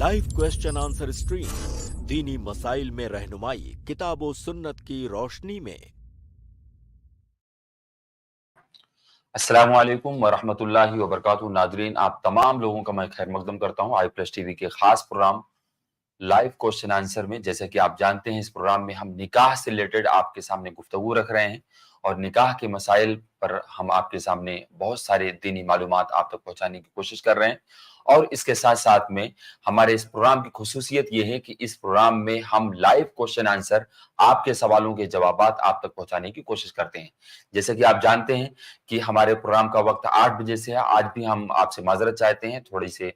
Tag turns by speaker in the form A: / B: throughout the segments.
A: Live question answer stream दीनी मसाइल में रहनुमाई किताब व सुन्नत की रोशनी में।
B: अस्सलामु अलैकुम वरहमतुल्लाहि वबरकातुहू। नाज़रीन, आप तमाम लोगों का मैं खैर मकदम करता हूँ iPlus TV के खास प्रोग्राम लाइव क्वेश्चन आंसर में। जैसे कि आप जानते हैं, इस प्रोग्राम में हम निकाह से रिलेटेड आपके सामने गुफ्तगू रख रहे हैं और निकाह के मसाइल पर हम आपके सामने बहुत सारे दीनी मालूमात आप तक पहुंचाने की कोशिश कर रहे हैं। और इसके साथ साथ में हमारे इस प्रोग्राम की खुसूसियत ये है कि इस प्रोग्राम में हम लाइव क्वेश्चन आंसर आपके सवालों के जवाबात आप तक पहुंचाने की कोशिश करते हैं। जैसे कि आप जानते हैं कि हमारे प्रोग्राम का वक्त 8 बजे से है। आज भी हम आपसे माजरत चाहते हैं, थोड़ी से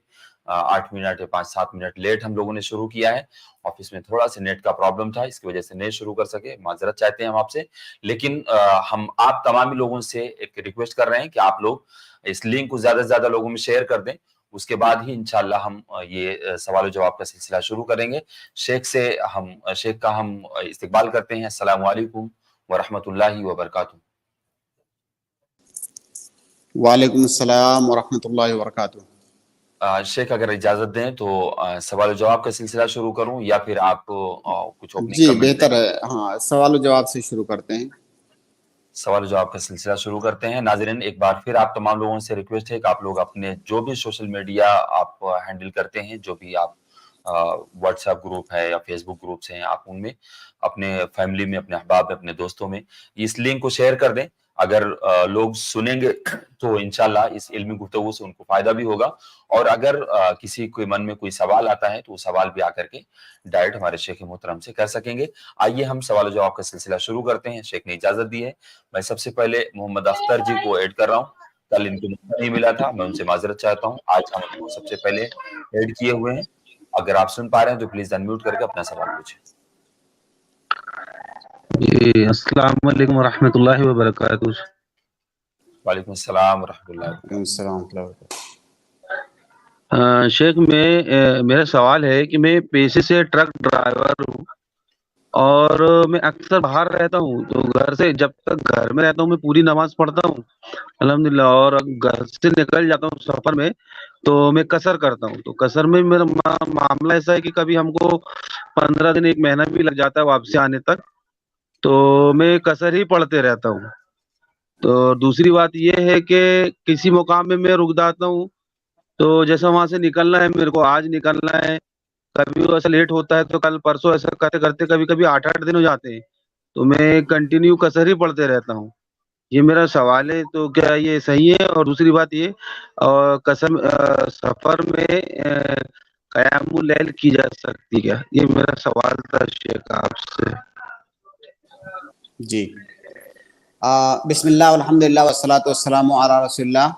B: 8 मिनट या 5-7 मिनट लेट हम लोगों ने शुरू किया है। ऑफिस में थोड़ा सा नेट का प्रॉब्लम था, इसकी वजह से नहीं शुरू कर सके, माजरत चाहते हैं हम आपसे। लेकिन हम आप तमाम लोगों से एक रिक्वेस्ट कर रहे हैं कि आप लोग इस लिंक को ज्यादा से ज्यादा लोगों में शेयर कर दें। उसके बाद ही इंशाल्लाह हम ये सवाल जवाब का सिलसिला शुरू करेंगे। शेख का हम इस्तकबाल करते हैं। अस्सलामु अलैकुम वरहमतुल्लाहि वबरकातुहू।
C: वालेकुम अस्सलाम वरहमतुल्लाहि वबरकातुहू।
B: शेख, अगर इजाजत दें तो सवाल जवाब का सिलसिला शुरू करूं या फिर आप कुछ ओपनिंग
C: जी
B: कमेंट
C: बेहतर है, हाँ सवाल जवाब से शुरू करते हैं।
B: सवाल जवाब का सिलसिला शुरू करते हैं। नाज़रीन, एक बार फिर आप तमाम लोगों से रिक्वेस्ट है कि आप लोग अपने जो भी सोशल मीडिया आप हैंडल करते हैं, जो भी आप व्हाट्सएप ग्रुप है या फेसबुक ग्रुप्स हैं, आप उनमें अपने फैमिली में, अपने अहबाब में, अपने दोस्तों में इस लिंक को शेयर कर दें। अगर लोग सुनेंगे तो इंशाल्लाह इस इल्मी गुफ्तगू से उनको फायदा भी होगा। और अगर किसी के मन में कोई सवाल आता है तो वो सवाल भी आकर के डायरेक्ट हमारे शेख मोहतरम से कर सकेंगे। आइए हम सवाल जवाब का सिलसिला शुरू करते हैं। शेख ने इजाजत दी है। मैं सबसे पहले मोहम्मद अख्तर जी को ऐड कर रहा हूँ। कल इनको मौका नहीं मिला था, मैं उनसे माजरत चाहता हूँ। आज हम उनको सबसे पहले ऐड किए हुए हैं। अगर आप सुन पा रहे हैं तो प्लीज अनम्यूट करके अपना सवाल पूछें।
D: जी, अस्सलाम वालेकुम रहमतुल्लाहि व बरकातहू।
B: वालेकुम अस्सलाम रहमतुल्लाहि।
C: वालेकुम अस्सलाम वरहमतुल्लाहि वबरकातुहू।
D: शेख, मेरा सवाल है कि मैं पेशे से ट्रक ड्राइवर हूँ और मैं अक्सर बाहर रहता हूँ। तो घर से जब तक घर में रहता हूँ मैं पूरी नमाज पढ़ता हूँ अल्हम्दुलिल्लाह, और घर से निकल जाता हूँ सफर में तो मैं कसर करता हूँ। तो कसर में मेरा मामला ऐसा है कि कभी हमको 15 दिन 1 महीना भी लग जाता है वापसी आने तक, तो मैं कसर ही पढ़ते रहता हूँ। तो दूसरी बात यह है कि किसी मुकाम में मैं रुक जाता हूँ, तो जैसा वहां से निकलना है, मेरे को आज निकलना है, कभी वो ऐसा लेट होता है तो कल परसों, ऐसा करते करते कभी कभी 8-8 दिन हो जाते हैं, तो मैं कंटिन्यू कसर ही पढ़ते रहता हूँ। ये मेरा सवाल है, तो क्या ये सही है? और दूसरी बात ये, और कसम सफर में क़यामुल लैल की जा सकती क्या? ये मेरा सवाल था शेख आपसे।
C: जी, बिस्मिल्लाह अल्हम्दुलिल्लाह वस्सलातु वस्सलामु अला रसूलिल्लाह।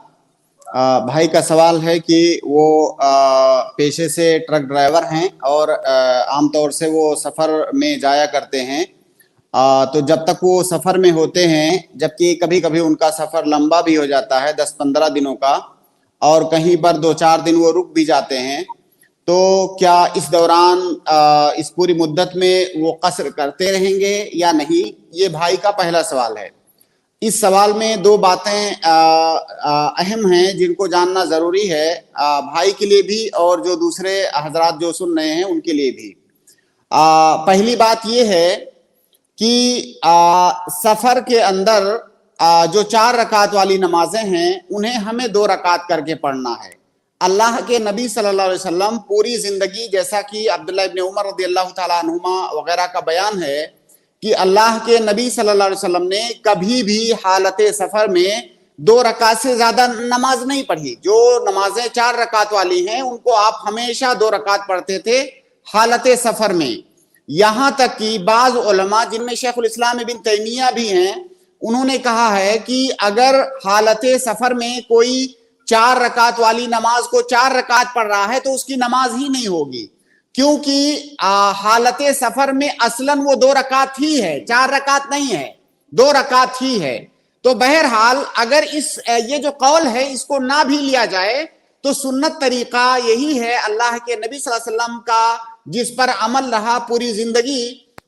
C: भाई का सवाल है कि वो पेशे से ट्रक ड्राइवर हैं और आमतौर से वो सफ़र में जाया करते हैं। तो जब तक वो सफ़र में होते हैं, जबकि कभी कभी उनका सफ़र लंबा भी हो जाता है 10-15 दिनों का, और कहीं पर 2-4 दिन वो रुक भी जाते हैं, तो क्या इस दौरान इस पूरी मुद्दत में वो कसर करते रहेंगे या नहीं? ये भाई का पहला सवाल है। इस सवाल में 2 बातें अहम हैं जिनको जानना ज़रूरी है, भाई के लिए भी और जो दूसरे हजरात जो सुन रहे हैं उनके लिए भी। पहली बात ये है कि सफ़र के अंदर जो 4 रकात वाली नमाजें हैं उन्हें हमें 2 रकात करके पढ़ना है। अल्लाह के नबी सल्लल्लाहु अलैहि वसल्लम पूरी ज़िंदगी, जैसा कि अब्दुल्लाह इब्न उमर रज़ियल्लाहु ताला अन्हुमा वगैरह का बयान है कि अल्लाह के नबी सल्लल्लाहु अलैहि वसल्लम ने कभी भी हालत सफ़र में 2 रकात से ज़्यादा नमाज नहीं पढ़ी। जो नमाजें 4 रकात वाली हैं उनको आप हमेशा 2 रकात पढ़ते थे हालत सफ़र में। यहाँ तक कि बाज़ उलमा, जिनमें शेखुल इस्लाम इब्न तैमिया भी हैं, उन्होंने कहा है कि अगर हालत सफ़र में कोई 4 रकात वाली नमाज को 4 रकात पढ़ रहा है तो उसकी नमाज ही नहीं होगी, क्योंकि हालत सफर में असलन वो 2 रकात ही है, 4 रकात नहीं है, 2 रकात ही है। तो बहरहाल अगर ये जो कौल है इसको ना भी लिया जाए तो सुन्नत तरीका यही है अल्लाह के नबी सल्लल्लाहु अलैहि वसल्लम का, जिस पर अमल रहा पूरी जिंदगी,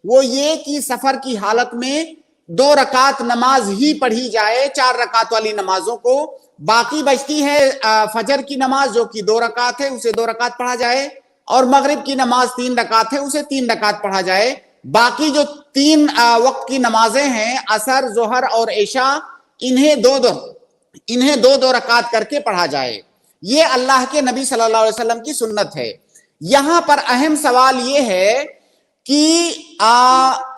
C: वो ये कि सफर की हालत में 2 रकात नमाज ही पढ़ी जाए 4 रकात वाली नमाजों को। बाकी बचती है फजर की नमाज जो कि 2 रकात है, उसे 2 रकात पढ़ा जाए। اور مغرب کی نماز 3 رکعت ہے اسے 3 رکعت پڑھا جائے. باقی جو 3 وقت کی نمازیں ہیں عصر، ظہر اور عشاء، انہیں دو دو رکعت کر کے پڑھا جائے. یہ اللہ کے نبی صلی اللہ علیہ وسلم کی سنت ہے. یہاں پر اہم سوال یہ ہے کہ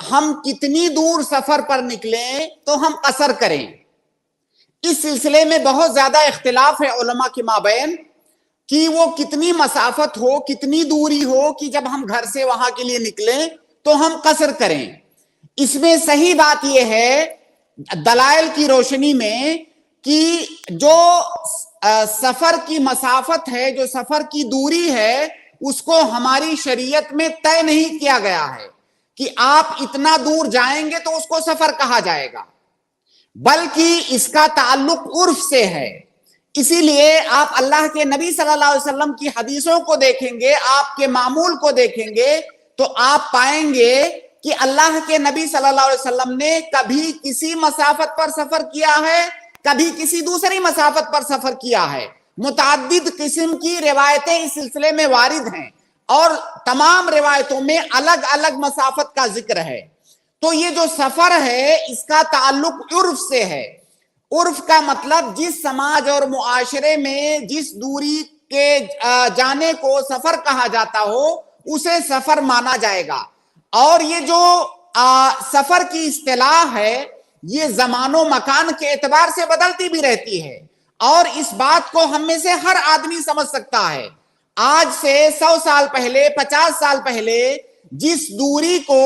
C: ہم کتنی دور سفر پر نکلیں تو ہم قصر کریں. اس سلسلے میں بہت زیادہ اختلاف ہے علماء کے مابین کہ وہ کتنی مسافت ہو، کتنی دوری ہو کہ جب ہم گھر سے وہاں کے لیے نکلیں تو ہم قصر کریں. اس میں صحیح بات یہ ہے دلائل کی روشنی میں کہ جو سفر کی مسافت ہے، جو سفر کی دوری ہے، اس کو ہماری شریعت میں طے نہیں کیا گیا ہے کہ آپ اتنا دور جائیں گے تو اس کو سفر کہا جائے گا، بلکہ اس کا تعلق عرف سے ہے. اسی لیے آپ اللہ کے نبی صلی اللہ علیہ وسلم کی حدیثوں کو دیکھیں گے، آپ کے معمول کو دیکھیں گے تو آپ پائیں گے کہ اللہ کے نبی صلی اللہ علیہ وسلم نے کبھی کسی مسافت پر سفر کیا ہے، کبھی کسی دوسری مسافت پر سفر کیا ہے. متعدد قسم کی روایتیں اس سلسلے میں وارد ہیں اور تمام روایتوں میں الگ الگ مسافت کا ذکر ہے. تو یہ جو سفر ہے اس کا تعلق عرف سے ہے. عرف کا مطلب جس سماج اور معاشرے میں جس دوری کے جانے کو سفر کہا جاتا ہو اسے سفر مانا جائے گا. اور یہ جو سفر کی اصطلاح ہے یہ زمان و مکان کے اعتبار سے بدلتی بھی رہتی ہے، اور اس بات کو ہم میں سے ہر آدمی سمجھ سکتا ہے. آج سے 100 سال پہلے، 50 سال پہلے جس دوری کو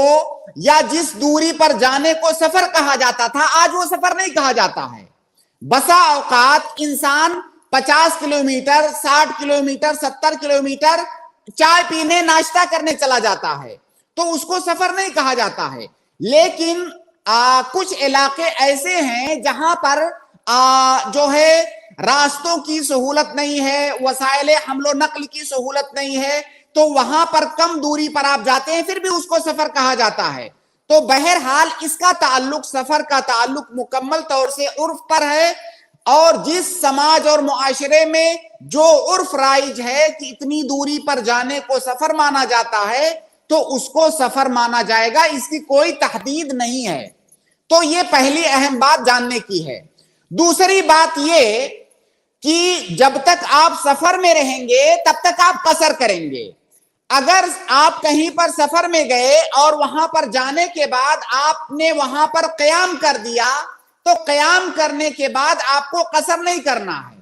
C: یا جس دوری پر جانے کو سفر کہا جاتا تھا آج وہ سفر نہیں کہا جاتا ہے. بسا اوقات انسان 50 کلومیٹر، 60 کلومیٹر، 70 کلومیٹر چائے پینے، ناشتہ کرنے چلا جاتا ہے تو اس کو سفر نہیں کہا جاتا ہے. لیکن کچھ علاقے ایسے ہیں جہاں پر جو ہے راستوں کی سہولت نہیں ہے، وسائل حمل و نقل کی سہولت نہیں ہے، تو وہاں پر کم دوری پر آپ جاتے ہیں پھر بھی اس کو سفر کہا جاتا ہے. تو بہرحال اس کا تعلق، سفر کا تعلق مکمل طور سے عرف پر ہے، اور جس سماج اور معاشرے میں جو عرف رائج ہے کہ اتنی دوری پر جانے کو سفر مانا جاتا ہے تو اس کو سفر مانا جائے گا، اس کی کوئی تحدید نہیں ہے. تو یہ پہلی اہم بات جاننے کی ہے. دوسری بات یہ کہ جب تک آپ سفر میں رہیں گے تب تک آپ قصر کریں گے. اگر آپ کہیں پر سفر میں گئے اور وہاں پر جانے کے بعد آپ نے وہاں پر قیام کر دیا تو قیام کرنے کے بعد آپ کو قصر نہیں کرنا ہے.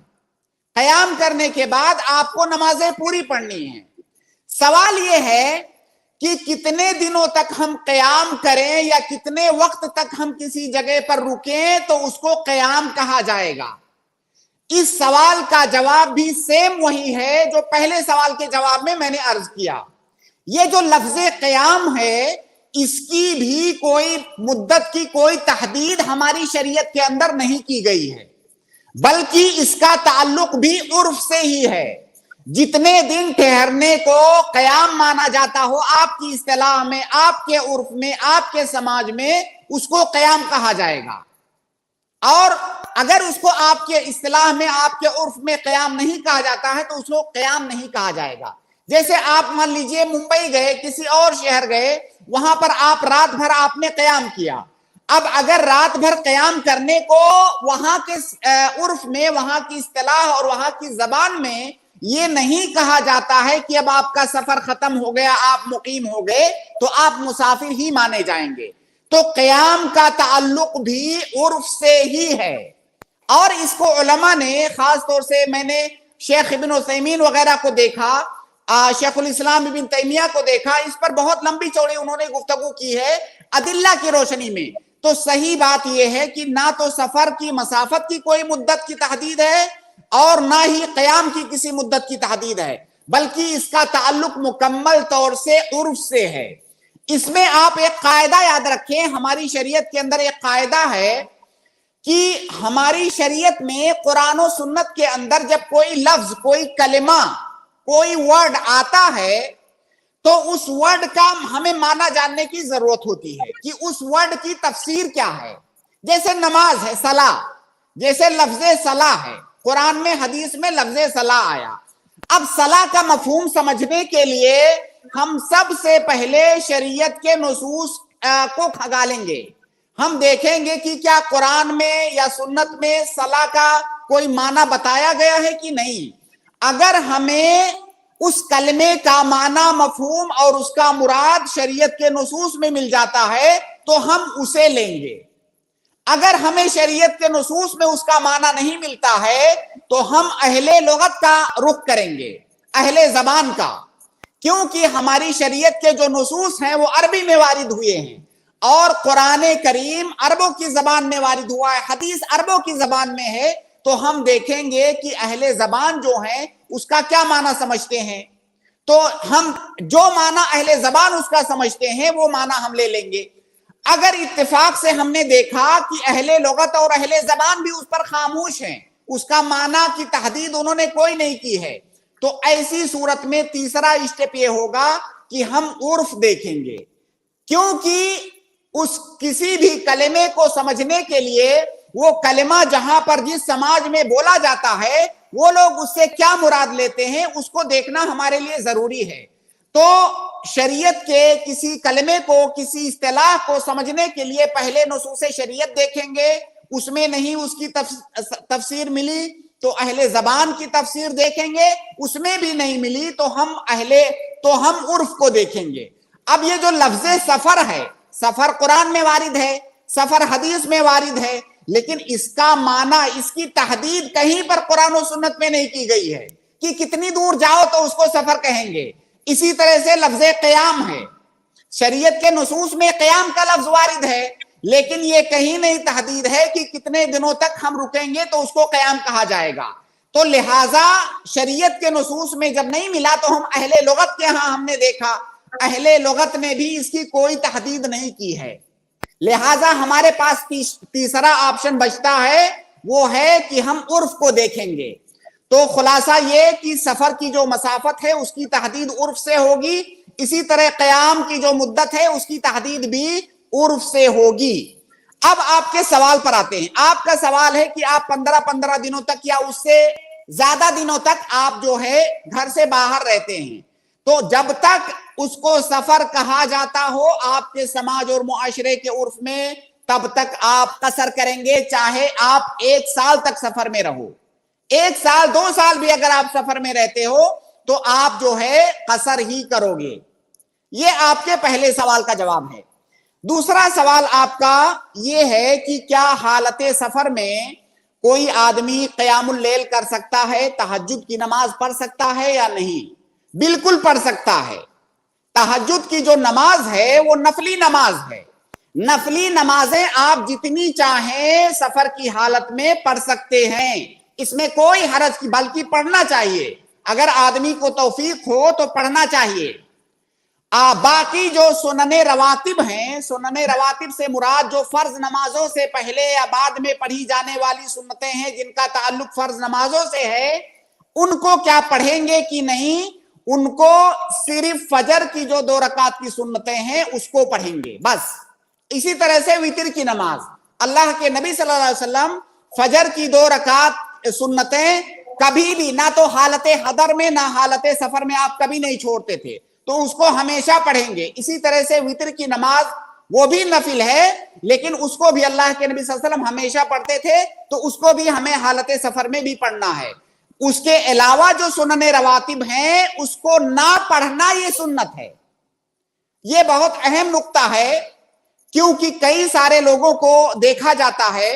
C: قیام کرنے کے بعد آپ کو نمازیں پوری پڑھنی ہیں. سوال یہ ہے کہ کتنے دنوں تک ہم قیام کریں یا کتنے وقت تک ہم کسی جگہ پر رکیں تو اس کو قیام کہا جائے گا. اس سوال کا جواب بھی سیم وہی ہے جو پہلے سوال کے جواب میں نے عرض کیا. یہ جو لفظ قیام ہے اس کی بھی کوئی مدت کی کوئی تحدید ہماری شریعت کے اندر نہیں کی گئی ہے، بلکہ اس کا تعلق بھی عرف سے ہی ہے. جتنے دن ٹھہرنے کو قیام مانا جاتا ہو آپ کی اصطلاح میں، آپ کے عرف میں، آپ کے سماج میں اس کو قیام کہا جائے گا. اور اگر اس کو آپ کے اصطلاح میں، آپ کے عرف میں قیام نہیں کہا جاتا ہے تو اس کو قیام نہیں کہا جائے گا. جیسے آپ مان لیجئے ممبئی گئے، کسی اور شہر گئے، وہاں پر آپ رات بھر آپ نے قیام کیا. اب اگر رات بھر قیام کرنے کو وہاں کے عرف میں، وہاں کی اصطلاح اور وہاں کی زبان میں یہ نہیں کہا جاتا ہے کہ اب آپ کا سفر ختم ہو گیا، آپ مقیم ہو گئے تو آپ مسافر ہی مانے جائیں گے. تو قیام کا تعلق بھی عرف سے ہی ہے. اور اس کو علماء نے، خاص طور سے میں نے شیخ ابن عثیمین وغیرہ کو دیکھا، شیخ الاسلام ابن تیمیہ کو دیکھا، اس پر بہت لمبی چوڑی انہوں نے گفتگو کی ہے ادلہ کی روشنی میں. تو صحیح بات یہ ہے کہ نہ تو سفر کی مسافت کی کوئی مدت کی تحدید ہے اور نہ ہی قیام کی کسی مدت کی تحدید ہے، بلکہ اس کا تعلق مکمل طور سے عرف سے ہے. اس میں آپ ایک قاعدہ یاد رکھیں، ہماری شریعت کے اندر ایک قاعدہ ہے کہ ہماری شریعت میں قرآن و سنت کے اندر جب کوئی لفظ، کوئی کلمہ، کوئی ورڈ آتا ہے تو اس ورڈ کا ہمیں معنی جاننے کی ضرورت ہوتی ہے کہ اس ورڈ کی تفسیر کیا ہے. جیسے نماز ہے، صلاح، جیسے لفظ صلاح ہے، قرآن میں، حدیث میں لفظ صلاح آیا اب सलाह का मफहूम समझने के लिए हम सबसे पहले शरीयत के नुसूस को खंगालेंगे। हम देखेंगे कि क्या कुरान में या सुन्नत में सलाह का कोई माना बताया गया है कि नहीं। अगर हमें उस कलमे का माना, मफहूम और उसका मुराद शरीयत के नुसूस में मिल जाता है तो हम उसे लेंगे। अगर हमें शरीयत के नुसूस में उसका माना नहीं मिलता है तो हम अहले लुगत का रुख करेंगे, अहले जबान का, क्योंकि हमारी शरीयत के जो नुसूस हैं वो अरबी में वारिद हुए हैं और कुरान करीम अरबों की जबान में वारिद हुआ है, हदीस अरबों की जबान में है। तो हम देखेंगे कि अहले जबान जो हैं उसका क्या माना समझते हैं, तो हम जो माना अहले जबान उसका समझते हैं वो माना हम ले लेंगे। अगर इत्तेफाक से हमने देखा कि अहले लुगत और अहले जबान भी उस पर खामोश हैं, उसका माना की तहदीद उन्होंने कोई नहीं की है, तो ऐसी सूरत में तीसरा स्टेप ये होगा कि हम उर्फ देखेंगे, क्योंकि उस किसी भी कलमे को समझने के लिए वो कलमा जहां पर जिस समाज में बोला जाता है वो लोग उससे क्या मुराद लेते हैं उसको देखना हमारे लिए जरूरी है। तो शरीयत के किसी कलमे को, किसी इस्तिलाह को समझने के लिए पहले नुसूसे शरीयत देखेंगे, उसमें नहीं उसकी तफसीर मिली तो अहले जबान की तफसीर देखेंगे, उसमें भी नहीं मिली तो हम उर्फ को देखेंगे। अब ये जो लफ्ज़े सफर है, सफर कुरान में वारिद है, सफर हदीस में वारिद है, लेकिन इसका माना, इसकी तहदीद कहीं पर कुरान और सुन्नत में नहीं की गई है कि कितनी दूर जाओ तो उसको सफर कहेंगे। इसी तरह से लफ्ज़े क़याम है, शरीयत के नुसूस में क़याम का लफ्ज़ वारिद है, लेकिन ये कहीं नहीं तहदीद है कि कितने दिनों तक हम रुकेंगे तो उसको क़याम कहा जाएगा। तो लिहाजा शरीयत के नुसूस में जब नहीं मिला तो हम अहले लुगत के यहाँ हमने देखा, अहले लुगत ने भी इसकी कोई तहदीद नहीं की है। लिहाजा हमारे पास तीसरा ऑप्शन बचता है, वो है कि हम उर्फ को देखेंगे। तो खुलासा ये कि सफर की जो मसाफत है उसकी तहदीद उर्फ से होगी, इसी तरह क़याम की जो मुद्दत है उसकी तहदीद भी उर्फ से होगी। अब आपके सवाल पर आते हैं। आपका सवाल है कि आप 15-15 दिनों तक या उससे ज्यादा दिनों तक आप जो है घर से बाहर रहते हैं, तो जब तक उसको सफर कहा जाता हो आपके समाज और मुआशरे के उर्फ में, तब तक आप कसर करेंगे, चाहे आप 1 साल तक सफर में रहो। 1 साल 2 साल भी अगर आप सफर में रहते हो तो आप जो है कसर ही करोगे। ये आपके पहले सवाल का जवाब है। दूसरा सवाल आपका ये है कि क्या हालत सफर में कोई आदमी क़यामुल लैल कर सकता है, तहज्जुद की नमाज पढ़ सकता है या नहीं? बिल्कुल पढ़ सकता है। तहज्जुद की जो नमाज है वो नफली नमाज है। नफली नमाजें आप जितनी चाहें सफर की हालत में पढ़ सकते हैं, इसमें कोई हरज की, बल्कि पढ़ना चाहिए। अगर आदमी को तौफीक हो तो पढ़ना चाहिए। बाकी जो सुनने रवातिब हैं, सुनने रवातिब से मुराद जो फर्ज नमाजों से पहले या बाद में पढ़ी जाने वाली सुन्नतें हैं जिनका ताल्लुक फर्ज नमाजों से है, उनको क्या पढ़ेंगे कि नहीं? उनको सिर्फ फजर की जो 2 रकात की सुन्नतें हैं उसको पढ़ेंगे बस। इसी तरह से वितर की नमाज, अल्लाह के नबी सल्लल्लाहु अलैहि वसल्लम फजर की 2 रकात सुन्नतें कभी भी, ना तो हालत हदर में ना हालत सफर में आप कभी नहीं छोड़ते थे, तो उसको हमेशा पढ़ेंगे। इसी तरह से वितर की नमाज वो भी नफिल है, लेकिन उसको भी अल्लाह के नबी सल्लल्लाहु अलैहि वसल्लम हमेशा पढ़ते थे, तो उसको भी हमें हालत सफर में भी पढ़ना है। उसके अलावा जो सुनने रवातिब हैं उसको ना पढ़ना ये सुन्नत है। ये बहुत अहम नुक्ता है, क्योंकि कई सारे लोगों को देखा जाता है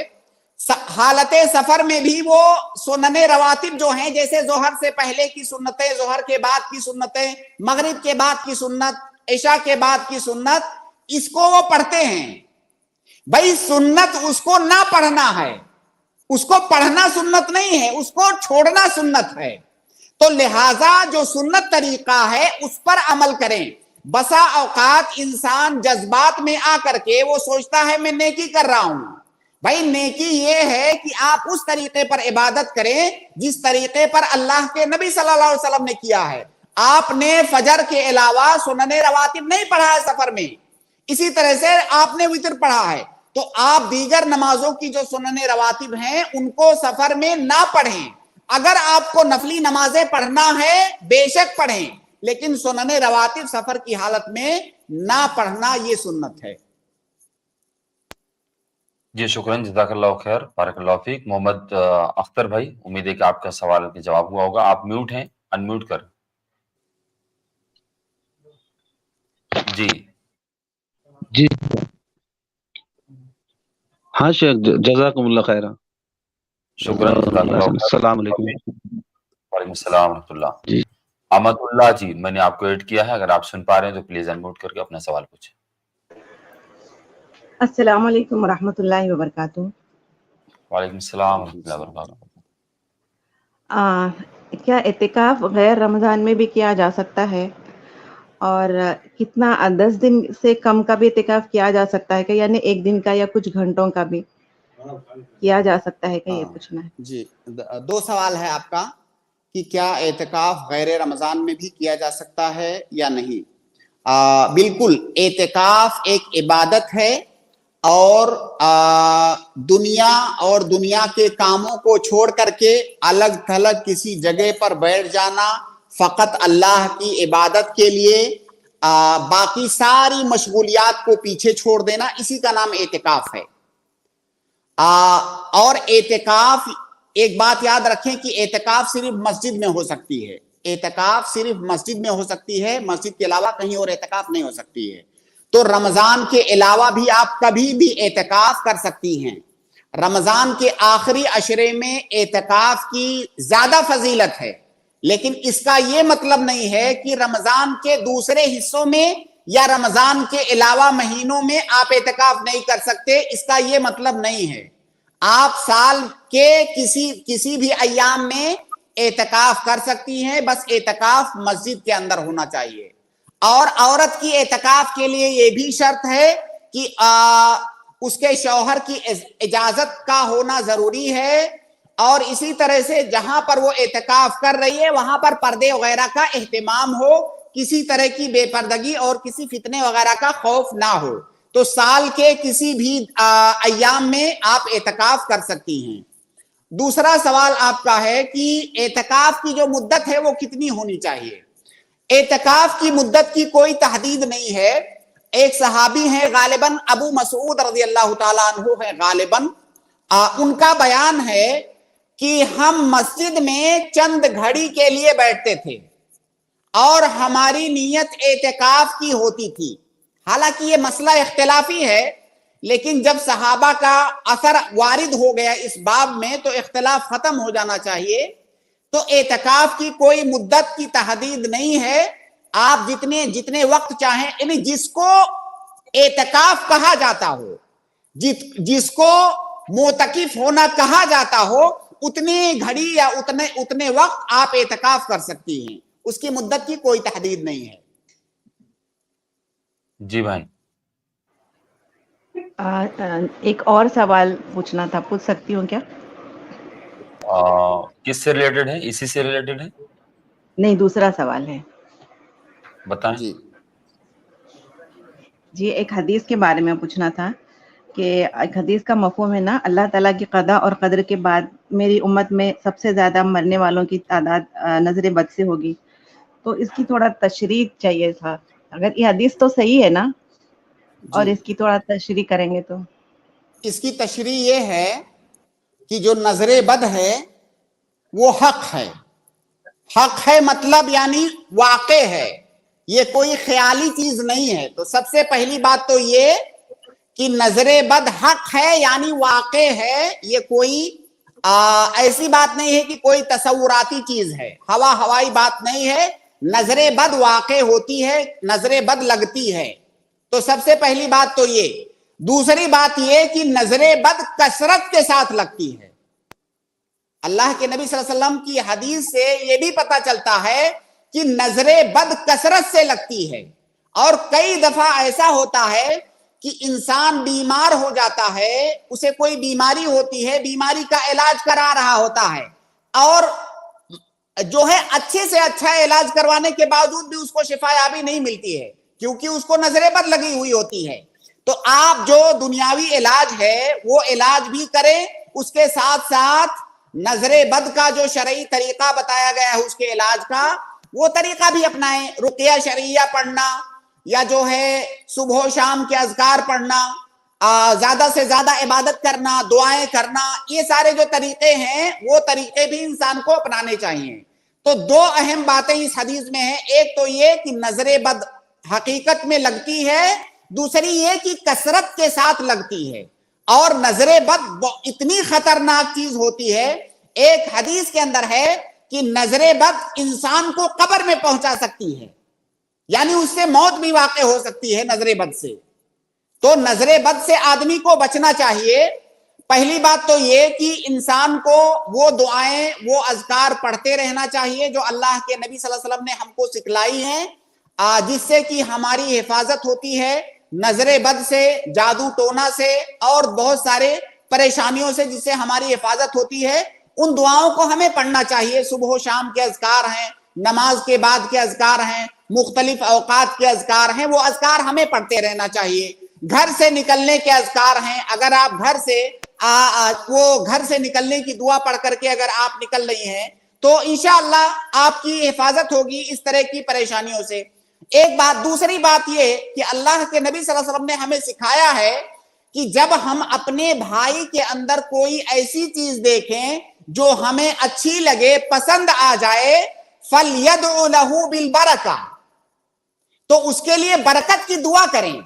C: हालत सफर में भी वो सुनने रवातिब जो हैं, जैसे जोहर से पहले की सुन्नतें, जोहर के बाद की सुन्नतें, मगरिब के बाद की सुन्नत, इशा के बाद की सुन्नत, इसको वो पढ़ते हैं। भाई सुन्नत उसको ना पढ़ना है, उसको पढ़ना सुन्नत नहीं है, उसको छोड़ना सुन्नत है। तो लिहाजा जो सुन्नत तरीका है उस पर अमल करें। बसा औकात इंसान जज्बात में आकर के वो सोचता है मैं नेकी कर रहा हूं। भाई नेकी ये है कि आप उस तरीके पर इबादत करें जिस तरीके पर अल्लाह के नबी सल्लल्लाहु अलैहि वसल्लम ने किया है। आपने फजर के अलावा सुनने रवातिब नहीं पढ़ा है सफर में, इसी तरह से आपने वितर पढ़ा है, तो आप दीगर नमाजों की जो सुनने रवातिब हैं उनको सफर में ना पढ़ें। اگر آپ کو نفلی نمازیں پڑھنا ہے بے شک پڑھیں، لیکن سنن رواتب سفر کی حالت میں نہ پڑھنا یہ سنت ہے۔
B: جی شکراً، جزاک اللہ خیر، بارک اللہ فیک۔ محمد اختر بھائی، امید ہے کہ آپ کا سوال کا جواب ہوا ہوگا۔ آپ میوٹ ہیں، ان میوٹ کر۔ جی
D: جی ہاں شیخ، جزاکم اللہ خیر۔
B: شکراً، جزاک اللہ خیر۔
D: السلام علیکم۔
B: وعلیکم السلام ورحمۃ اللہ۔
D: جی
B: احمد اللہ جی، میں نے آپ کو ایڈ کیا ہے، اگر آپ سن پا رہے ہیں تو پلیز ان میوٹ کر کے اپنا سوال پوچھیں۔
E: السلام علیکم ورحمۃ اللہ وبرکاتہ۔
B: وعلیکم السلام ورحمۃ اللہ وبرکاتہ۔
E: کیا اعتکاف غیر رمضان میں بھی کیا جا سکتا ہے؟ اور کتنا 10 دن سے کم کا بھی اعتکاف کیا جا سکتا ہے کہ یعنی ایک دن کا یا کچھ گھنٹوں کا بھی کیا جا سکتا ہے کہ یہ پوچھنا ہے؟
C: جی، دو سوال ہے آپ کا کہ کیا اعتکاف غیر رمضان میں بھی کیا جا سکتا ہے یا نہیں۔ بالکل، اعتکاف ایک عبادت ہے، اور دنیا اور دنیا کے کاموں کو چھوڑ کر کے الگ تھلگ کسی جگہ پر بیٹھ جانا فقط اللہ کی عبادت کے لیے، باقی ساری مشغولیات کو پیچھے چھوڑ دینا، اسی کا نام اعتکاف ہے۔ اور اعتکاف، ایک بات یاد رکھیں کہ اعتکاف صرف مسجد میں ہو سکتی ہے، اعتکاف صرف مسجد میں ہو سکتی ہے، مسجد کے علاوہ کہیں اور اعتکاف نہیں ہو سکتی ہے۔ تو رمضان کے علاوہ بھی آپ کبھی بھی اعتکاف کر سکتی ہیں۔ رمضان کے آخری عشرے میں اعتکاف کی زیادہ فضیلت ہے، لیکن اس کا یہ مطلب نہیں ہے کہ رمضان کے دوسرے حصوں میں یا رمضان کے علاوہ مہینوں میں آپ اعتکاف نہیں کر سکتے، اس کا یہ مطلب نہیں ہے۔ آپ سال کے کسی بھی ایام میں اعتکاف کر سکتی ہیں، بس اعتکاف مسجد کے اندر ہونا چاہیے۔ اور عورت کی اعتکاف کے لیے یہ بھی شرط ہے کہ اس کے شوہر کی اجازت کا ہونا ضروری ہے، اور اسی طرح سے جہاں پر وہ اعتکاف کر رہی ہے وہاں پر پردے وغیرہ کا اہتمام ہو، کسی طرح کی بے پردگی اور کسی فتنے وغیرہ کا خوف نہ ہو۔ تو سال کے کسی بھی ایام میں آپ اعتکاف کر سکتی ہیں۔ دوسرا سوال آپ کا ہے کہ اعتکاف کی جو مدت ہے وہ کتنی ہونی چاہیے۔ اعتکاف کی مدت کی کوئی تحدید نہیں ہے۔ ایک صحابی ہیں غالباً ابو مسعود رضی اللہ تعالیٰ عنہ ہے غالباً، ان کا بیان ہے کہ ہم مسجد میں چند گھڑی کے لیے بیٹھتے تھے اور ہماری نیت اعتکاف کی ہوتی تھی۔ حالانکہ یہ مسئلہ اختلافی ہے، لیکن جب صحابہ کا اثر وارد ہو گیا اس باب میں تو اختلاف ختم ہو جانا چاہیے۔ تو اعتکاف کی کوئی مدت کی تحدید نہیں ہے، آپ جتنے وقت چاہیں، یعنی جس کو اعتکاف کہا جاتا ہو، جس کو معتکف ہونا کہا جاتا ہو، اتنی گھڑی یا اتنے وقت آپ اعتکاف کر سکتی ہیں، اس کی مدت کی کوئی تحدید نہیں ہے۔
B: جی بھائی،
E: ایک اور سوال پوچھنا تھا، پوچھ سکتی ہوں کیا؟
B: کس سے ریلیٹڈ ہے؟ اسی سے ریلیٹڈ ہے؟
E: نہیں، دوسرا سوال ہے۔
B: بتائیں۔
E: جی ایک حدیث کے بارے میں پوچھنا تھا کہ ایک حدیث کا مفہوم ہے نا، اللہ تعالیٰ کی قضا اور قدر کے بعد میری امت میں سب سے زیادہ مرنے والوں کی تعداد نظر بد سے ہوگی، تو اس کی تھوڑا تشریح چاہیے تھا۔ اگر یہ حدیث تو صحیح ہے نا، اور اس کی تھوڑا تشریح کریں گے تو۔
C: اس کی تشریح یہ ہے کہ جو نظر بد ہے وہ حق ہے، حق ہے مطلب یعنی واقع ہے، یہ کوئی خیالی چیز نہیں ہے۔ تو سب سے پہلی بات تو یہ کہ نظر بد حق ہے یعنی واقع ہے، یہ کوئی ایسی بات نہیں ہے کہ کوئی تصوراتی چیز ہے، ہوائی بات نہیں ہے، نظر بد واقع ہوتی ہے، نظر بد لگتی ہے۔ تو سب سے پہلی بات تو یہ۔ دوسری بات یہ کہ نظر بد کثرت کے ساتھ لگتی ہے۔ اللہ کے نبی صلی اللہ علیہ وسلم کی حدیث سے یہ بھی پتہ چلتا ہے کہ نظر بد کثرت سے لگتی ہے، اور کئی دفعہ ایسا ہوتا ہے کہ انسان بیمار ہو جاتا ہے، اسے کوئی بیماری ہوتی ہے، بیماری کا علاج کرا رہا ہوتا ہے، اور جو ہے اچھے سے اچھا علاج کروانے کے باوجود بھی اس کو شفا یابی نہیں ملتی ہے، کیونکہ اس کو نظر بد لگی ہوئی ہوتی ہے۔ تو آپ جو دنیاوی علاج ہے وہ علاج بھی کریں، اس کے ساتھ ساتھ نظر بد کا جو شرعی طریقہ بتایا گیا ہے اس کے علاج کا وہ طریقہ بھی اپنائیں. رقیہ شرعیہ پڑھنا یا جو ہے صبح و شام کے اذکار پڑھنا, زیادہ سے زیادہ عبادت کرنا, دعائیں کرنا, یہ سارے جو طریقے ہیں وہ طریقے بھی انسان کو اپنانے چاہیے. تو دو اہم باتیں اس حدیث میں ہیں. ایک تو یہ کہ نظر بد حقیقت میں لگتی ہے, دوسری یہ کہ کثرت کے ساتھ لگتی ہے. اور نظر بد اتنی خطرناک چیز ہوتی ہے, ایک حدیث کے اندر ہے کہ نظر بد انسان کو قبر میں پہنچا سکتی ہے, یعنی اس سے موت بھی واقع ہو سکتی ہے نظر بد سے. تو نظر بد سے آدمی کو بچنا چاہیے. پہلی بات تو یہ کہ انسان کو وہ دعائیں, وہ اذکار پڑھتے رہنا چاہیے جو اللہ کے نبی صلی اللہ علیہ وسلم نے ہم کو سکھلائی ہیں, جس سے کہ ہماری حفاظت ہوتی ہے نظر بد سے, جادو ٹونا سے اور بہت سارے پریشانیوں سے جس سے ہماری حفاظت ہوتی ہے. ان دعاؤں کو ہمیں پڑھنا چاہیے. صبح و شام کے اذکار ہیں, نماز کے بعد کے اذکار ہیں, مختلف اوقات کے اذکار ہیں, وہ اذکار ہمیں پڑھتے رہنا چاہیے. گھر سے نکلنے کے اذکار ہیں, اگر آپ گھر سے نکلنے کی دعا پڑھ کر کے اگر آپ نکل رہی ہیں تو انشاءاللہ آپ کی حفاظت ہوگی اس طرح کی پریشانیوں سے. ایک بات. دوسری بات یہ کہ اللہ کے نبی صلی اللہ علیہ وسلم نے ہمیں سکھایا ہے کہ جب ہم اپنے بھائی کے اندر کوئی ایسی چیز دیکھیں جو ہمیں اچھی لگے, پسند آ جائے, فَلْيَدْعُ لَهُ بِالْبَرَكَةِ, تو اس کے لیے برکت کی دعا کریں.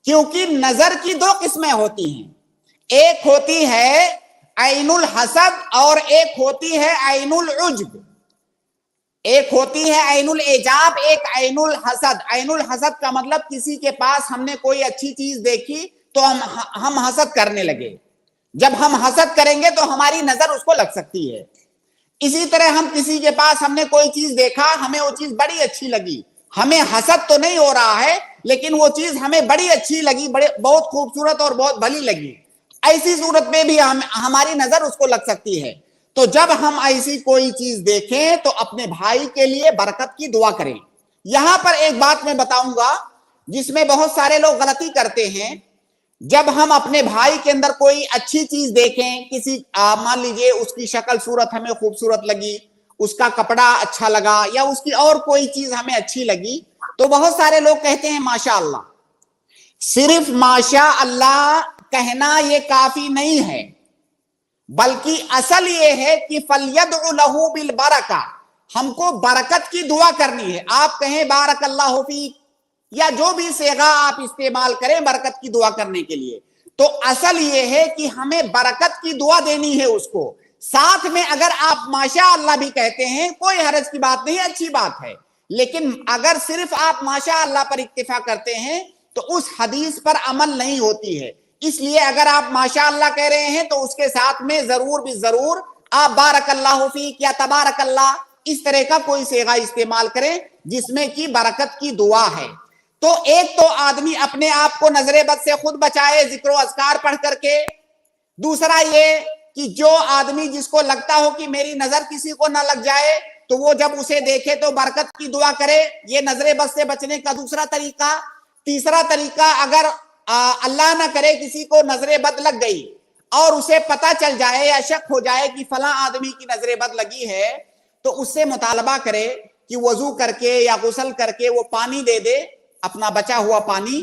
C: کیونکہ نظر کی دو قسمیں ہوتی ہیں, ایک ہوتی ہے عین الحسد اور ایک ہوتی ہے عین العجب. ایک ہوتی ہے عین الاعجاب, ایک عین الحسد. عین الحسد کا مطلب کسی کے پاس ہم نے کوئی اچھی چیز دیکھی تو ہم حسد کرنے لگے. جب ہم حسد کریں گے تو ہماری نظر اس کو لگ سکتی ہے. اسی طرح ہم کسی کے پاس ہم نے کوئی چیز دیکھا, ہمیں وہ چیز بڑی اچھی لگی, ہمیں حسد تو نہیں ہو رہا ہے لیکن وہ چیز ہمیں بڑی اچھی لگی, بہت خوبصورت اور بہت بھلی لگی. ایسی صورت میں بھی ہماری نظر اس کو لگ سکتی ہے. تو جب ہم ایسی کوئی چیز دیکھیں تو اپنے بھائی کے لیے برکت کی دعا کریں. یہاں پر ایک بات میں بتاؤں گا جس میں بہت سارے لوگ غلطی کرتے ہیں. جب ہم اپنے بھائی کے اندر کوئی اچھی چیز دیکھیں, کسی مان لیجئے اس کی شکل صورت ہمیں خوبصورت لگی, اس کا کپڑا اچھا لگا یا اس کی اور کوئی چیز ہمیں اچھی لگی, تو بہت سارے لوگ کہتے ہیں ماشاء اللہ. صرف ماشاء اللہ کہنا یہ کافی نہیں ہے, بلکہ اصل یہ ہے کہ فَلْيَدْعُ لَهُ بِالْبَرَكَةِ, ہم کو برکت کی دعا کرنی ہے. آپ کہیں بارک اللہ فیک یا جو بھی صیغہ آپ استعمال کریں برکت کی دعا کرنے کے لیے, تو اصل یہ ہے کہ ہمیں برکت کی دعا دینی ہے اس کو. ساتھ میں اگر آپ ماشاء اللہ بھی کہتے ہیں کوئی حرج کی بات نہیں, اچھی بات ہے. لیکن اگر صرف آپ ماشاء اللہ پر اکتفا کرتے ہیں تو اس حدیث پر عمل نہیں ہوتی ہے. اس لیے اگر آپ ماشاء اللہ کہہ رہے ہیں تو اس کے ساتھ میں ضرور بھی ضرور آپ بارک اللہ فیک یا تبارک اللہ اس طرح کا کوئی صیغہ استعمال کریں جس میں کی برکت کی دعا ہے. تو ایک تو آدمی اپنے آپ کو نظر بد سے خود بچائے ذکر و اذکار پڑھ کر کے. دوسرا یہ کہ جو آدمی جس کو لگتا ہو کہ میری نظر کسی کو نہ لگ جائے تو وہ جب اسے دیکھے تو برکت کی دعا کرے. یہ نظر بد سے بچنے کا دوسرا طریقہ. تیسرا طریقہ, اگر اللہ نہ کرے کسی کو نظر بد لگ گئی اور اسے پتہ چل جائے یا شک ہو جائے کہ فلاں آدمی کی نظر بد لگی ہے, تو اس سے مطالبہ کرے کہ وضو کر کے یا غسل کر کے وہ پانی دے دے, اپنا بچا ہوا پانی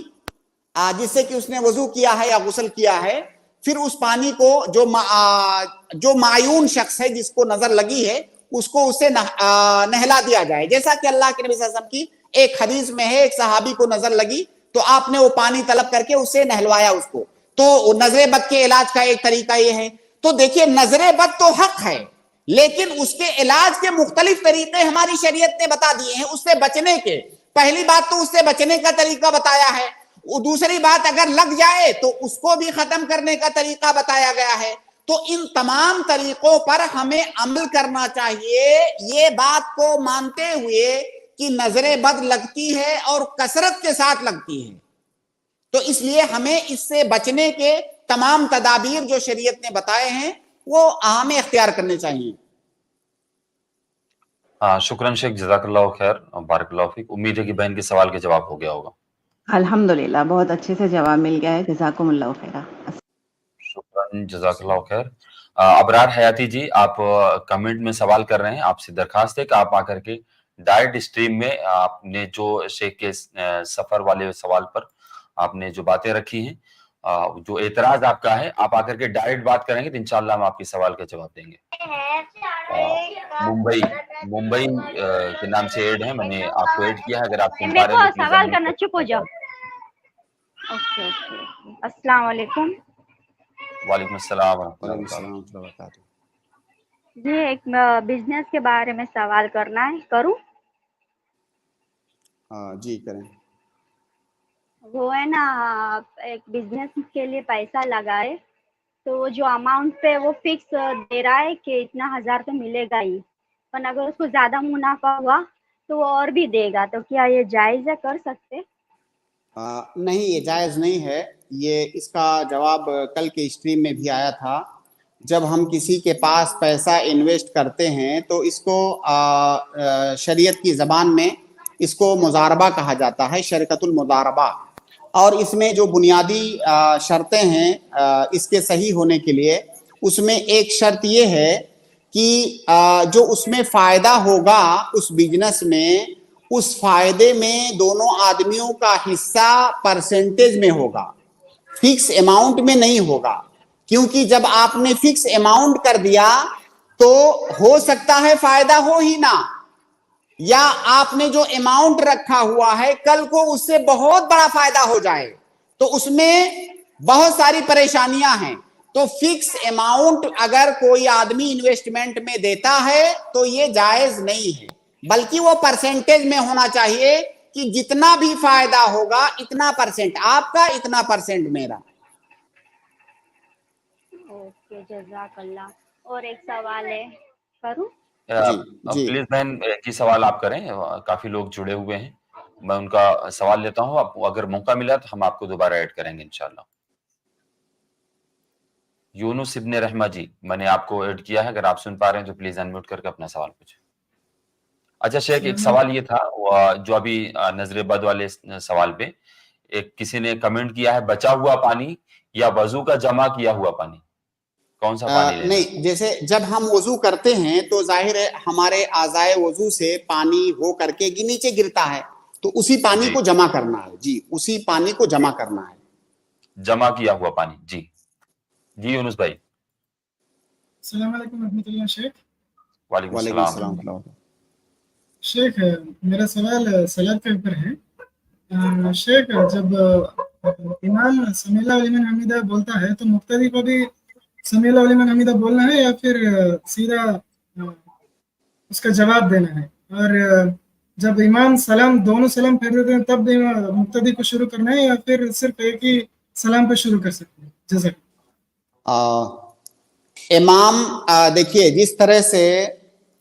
C: جس سے کہ اس نے وضو کیا ہے یا غسل کیا ہے. پھر اس پانی کو جو معیون شخص ہے جس کو نظر لگی ہے اس کو اسے نہلا دیا جائے. جیسا کہ اللہ کے نبی صلی اللہ علیہ وسلم کی ایک حدیث میں ہے, ایک صحابی کو نظر لگی تو آپ نے وہ پانی طلب کر کے اسے نہلوایا اس کو. تو نظر بد کے علاج کا ایک طریقہ یہ ہے. تو دیکھیے نظر بد تو حق ہے لیکن اس کے علاج کے مختلف طریقے ہماری شریعت نے بتا دیے ہیں اس سے بچنے کے. پہلی بات تو اس سے بچنے کا طریقہ بتایا ہے. دوسری بات اگر لگ جائے تو اس کو بھی ختم کرنے کا طریقہ بتایا گیا ہے. تو ان تمام طریقوں پر ہمیں عمل کرنا چاہیے, یہ بات کو مانتے ہوئے کہ نظر بد لگتی ہے اور کثرت کے ساتھ لگتی ہے. تو اس لیے ہمیں اس سے بچنے کے تمام تدابیر جو شریعت نے بتائے ہیں وہ ہمیں اختیار کرنے چاہیے.
B: شکراً شیخ, جزاک اللہ خیر, بارک اللہ فیک. امید ہے کہ بہن کے سوال کے جواب ہو گیا ہوگا.
E: الحمدللہ بہت اچھے سے جواب مل گیا ہے, جزاکم اللہ خیر.
B: شکراً, جزاک اللہ خیر. अबरार हयाती जी, आप कमेंट में सवाल कर रहे हैं, आपसे दरखास्त है कि आप आकर के डायरेक्ट स्ट्रीम में आपने जो शेख के सफर वाले सवाल पर आपने जो बातें रखी हैं, जो एतराज आपका है, आप आकर के डायरेक्ट बात करेंगे तो इंशाल्लाह हम आपके सवाल का जवाब देंगे। मुंबई के नाम से ऐड है, मैंने आपको ऐड किया है, अगर आप सुन पा रहे हैं तो
F: सवाल करना, चुप हो जाओ। ओके, अस्सलाम वालेकुम।
B: वालेकुम अस्सलाम
C: वालेकुम अस्सलाम व रहमतुल्लाहि व बरकातहू।
F: जी, एक बिजनेस के बारे में सवाल करना है, करूं?
C: जी करें।
F: वो है ना, एक बिजनेस के लिए पैसा लगाए तो जो अमाउंट पे वो फिक्स दे रहा है कि इतना 1000 तो मिलेगा ही, पर अगर उसको ज्यादा मुनाफा हुआ तो वो और भी देगा, तो क्या ये जायज है, कर सकते?
C: नहीं, ये जायज़ नहीं है। ये इसका जवाब कल के स्ट्रीम में भी आया था। जब हम किसी के पास पैसा इन्वेस्ट करते हैं तो इसको शरीयत की ज़बान में इसको मुजारबा कहा जाता है, शरकतुल मुजारबा। और इसमें जो बुनियादी शर्तें हैं इसके सही होने के लिए, उसमें एक शर्त ये है कि जो उसमें फ़ायदा होगा उस बिजनेस में, उस फायदे में दोनों आदमियों का हिस्सा परसेंटेज में होगा, फिक्स अमाउंट में नहीं होगा। क्योंकि जब आपने फिक्स अमाउंट कर दिया तो हो सकता है फायदा हो ही ना, या आपने जो अमाउंट रखा हुआ है कल को उससे बहुत बड़ा फायदा हो जाए, तो उसमें बहुत सारी परेशानियां हैं। तो फिक्स अमाउंट अगर कोई आदमी इन्वेस्टमेंट में देता है तो ये जायज नहीं है, बल्कि वो परसेंटेज में होना चाहिए कि जितना भी फायदा होगा इतना परसेंट आपका, इतना परसेंट मेरा।
F: ओके, जज़ाकल्लाह। और एक सवाल है, करूं?
C: जी
B: प्लीज बहन, एक ही सवाल आप करें, काफी लोग जुड़े हुए हैं, मैं उनका सवाल लेता हूं, आप अगर मौका मिला तो हम आपको दोबारा ऐड करेंगे इंशाल्लाह। यूनुस इब्ने रहमा जी, मैंने आपको ऐड किया है, अगर आप सुन पा रहे हैं तो प्लीज अनम्यूट करके अपना सवाल पूछें। अच्छा शेख, एक सवाल ये था जो अभी नजरे बद वाले सवाल पे एक किसी ने कमेंट किया है, बचा हुआ पानी या वजू का जमा किया हुआ पानी, कौन सा पानी लेना?
C: नहीं, जैसे जब हम वजू करते हैं तो जाहिर है हमारे आज़ाए वजू से पानी हो करके नीचे गिरता है, तो उसी पानी को जमा करना है। जी, उसी पानी को जमा करना है,
B: जमा किया हुआ पानी। जी जी यूनुस भाई।
G: अस्सलाम वालेकुम रहमतुल्लाह शेख।
B: वालेकुम सलाम।
G: शेख, मेरा सवाल सलात के ऊपर है। शेख, जब इमाम समी अल्लाहु लिमन हमीदा बोलता है तो मुक्तदी को भी समी अल्लाहु लिमन हमीदा बोलना है या फिर सीधा उसका जवाब देना है? और जब इमाम सलाम, दोनों सलाम फेर देते हैं तब भी मुक्तदी को शुरू करना है या फिर सिर्फ एक ही सलाम पे शुरू कर सकते हैं? जैसे
C: इमाम देखिए, जिस तरह से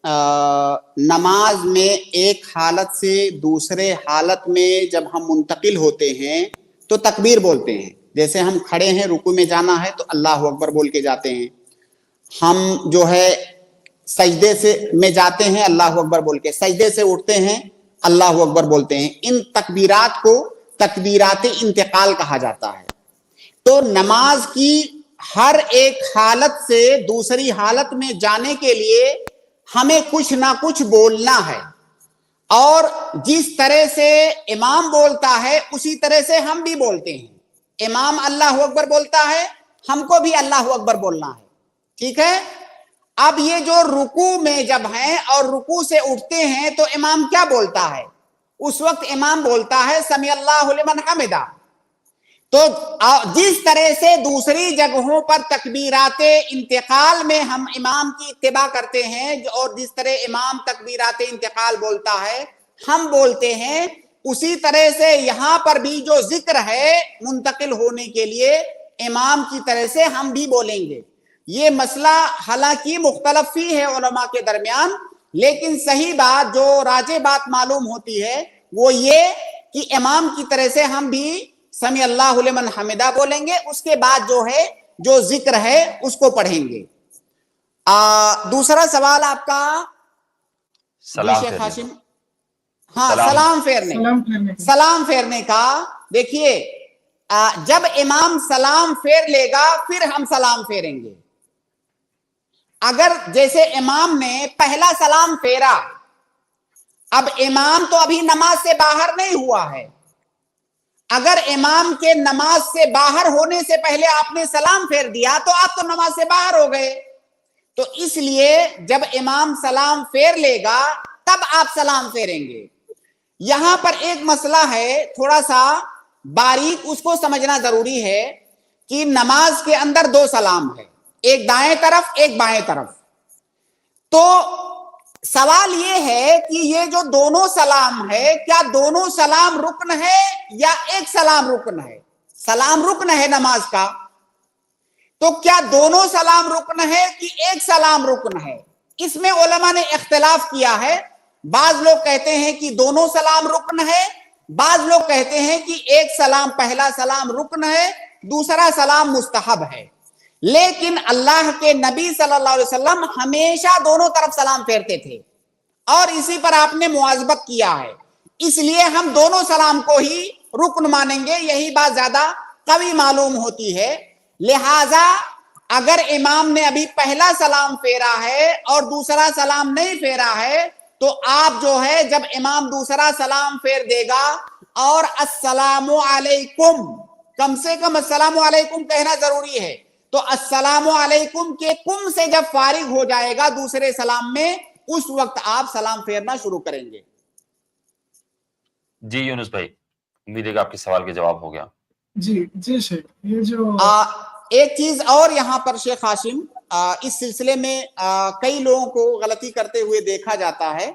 C: नमाज में एक हालत से दूसरे हालत में जब हम मुंतकिल होते हैं तो तकबीर बोलते हैं। जैसे हम खड़े हैं, रुकू में जाना है तो अल्लाह अकबर बोल के जाते हैं। हम जो है सजदे से में जाते हैं, अल्लाह अकबर बोल के, सजदे से उठते हैं, अल्लाह अकबर बोलते हैं। इन तकबीरात को तकबीरात इंतकाल कहा जाता है। तो नमाज की हर एक हालत से दूसरी हालत में जाने के लिए हमें कुछ ना कुछ बोलना है, और जिस तरह से इमाम बोलता है उसी तरह से हम भी बोलते हैं। इमाम अल्लाह अकबर बोलता है, हमको भी अल्लाह अकबर बोलना है, ठीक है। अब ये जो रुकू में जब हैं और रुकू से उठते हैं तो इमाम क्या बोलता है? उस वक्त इमाम बोलता है समी अल्लाहु लिमन हमिदा। तो जिस तरह से दूसरी जगहों पर तकबीराते इंतकाल में हम इमाम की इत्तिबा करते हैं, और जिस तरह इमाम तकबीराते इंतकाल बोलता है हम बोलते हैं, उसी तरह से यहाँ पर भी जो जिक्र है मुंतकिल होने के लिए इमाम की तरह से हम भी बोलेंगे। ये मसला हालांकि मुख्तलफी है उलमा के दरमियान, लेकिन सही बात, जो राजे बात मालूम होती है वो ये कि इमाम की तरह से हम भी समी अल्लाहु लिमन हमिदा बोलेंगे, उसके बाद जो है जो जिक्र है उसको पढ़ेंगे। दूसरा सवाल आपका शेख हाशिम, हाँ, सलाम फेरने का। देखिए, जब इमाम सलाम फेर लेगा फिर हम सलाम फेरेंगे। अगर जैसे इमाम ने पहला सलाम फेरा, अब इमाम तो अभी नमाज से बाहर नहीं हुआ है, अगर इमाम के नमाज से बाहर होने से पहले आपने सलाम फेर दिया तो आप तो नमाज से बाहर हो गए। तो इसलिए जब इमाम सलाम फेर लेगा तब आप सलाम फेरेंगे। यहां पर एक मसला है थोड़ा सा बारीक, उसको समझना जरूरी है कि नमाज के अंदर दो सलाम है, एक दाएं तरफ एक बाएं तरफ। तो सवाल ये है कि ये जो दोनों सलाम है, क्या दोनों सलाम रुकन है या एक सलाम रुकन है? सलाम रुकन है नमाज का, तो क्या दोनों सलाम रुकन है कि एक सलाम रुकन है? इसमें उलमा ने इख्तिलाफ किया है। बाज लोग कहते हैं कि दोनों सलाम रुकन है, बाज लोग कहते हैं कि एक सलाम, पहला सलाम रुकन है, दूसरा सलाम मुस्तहब है। लेकिन अल्लाह के नबी सल्लल्लाहु अलैहि वसल्लम हमेशा दोनों तरफ सलाम फेरते थे और इसी पर आपने मुआज़बत किया है, इसलिए हम दोनों सलाम को ही रुकन मानेंगे। यही बात ज्यादा कवी मालूम होती है। लिहाजा अगर इमाम ने अभी पहला सलाम फेरा है और दूसरा सलाम नहीं फेरा है, तो आप जो है जब इमाम दूसरा सलाम फेर देगा और अस्सलामु अलैकुम, कम से कम अस्सलामु अलैकुम कहना जरूरी है, तो अस्सलामु अलैकुम के कुम से जब फारिग हो जाएगा दूसरे सलाम में, उस वक्त आप सलाम फेरना शुरू करेंगे।
B: जी यूनुस भाई, उम्मीद है कि आपके सवाल का जवाब हो गया।
G: जी शेख, ये जो
C: एक चीज और यहाँ पर शेख हाशिम, इस सिलसिले में कई लोगों को गलती करते हुए देखा जाता है।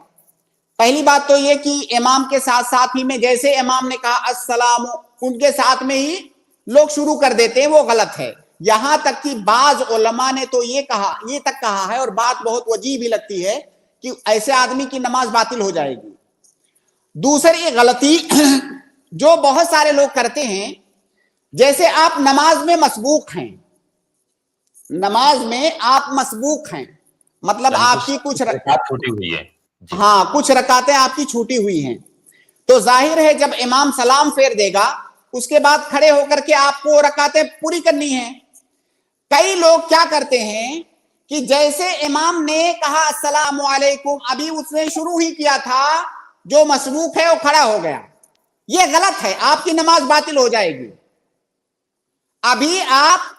C: पहली बात तो ये कि इमाम के साथ साथ ही में जैसे इमाम ने कहा अस्सलाम, उनके साथ में ही लोग शुरू कर देते हैं, वो गलत है। यहां तक कि बाज उलमा ने तो ये तक कहा है, और बात बहुत वजीह भी लगती है, कि ऐसे आदमी की नमाज बातिल हो जाएगी। दूसरी गलती जो बहुत सारे लोग करते हैं, जैसे आप नमाज में मसबूक हैं, नमाज में आप मसबूक हैं, मतलब आपकी कुछ रकात
B: छूटी हुई है।
C: हाँ, कुछ रकातें आपकी छूटी हुई हैं, तो जाहिर है जब इमाम सलाम फेर देगा उसके बाद खड़े होकर के आपको रकातें पूरी करनी है। कई लोग क्या करते हैं कि जैसे इमाम ने कहा अस्सलामु अलैकुम, अभी उसने शुरू ही किया था, जो मसबूक है वो खड़ा हो गया। ये गलत है, आपकी नमाज बातिल हो जाएगी। अभी आप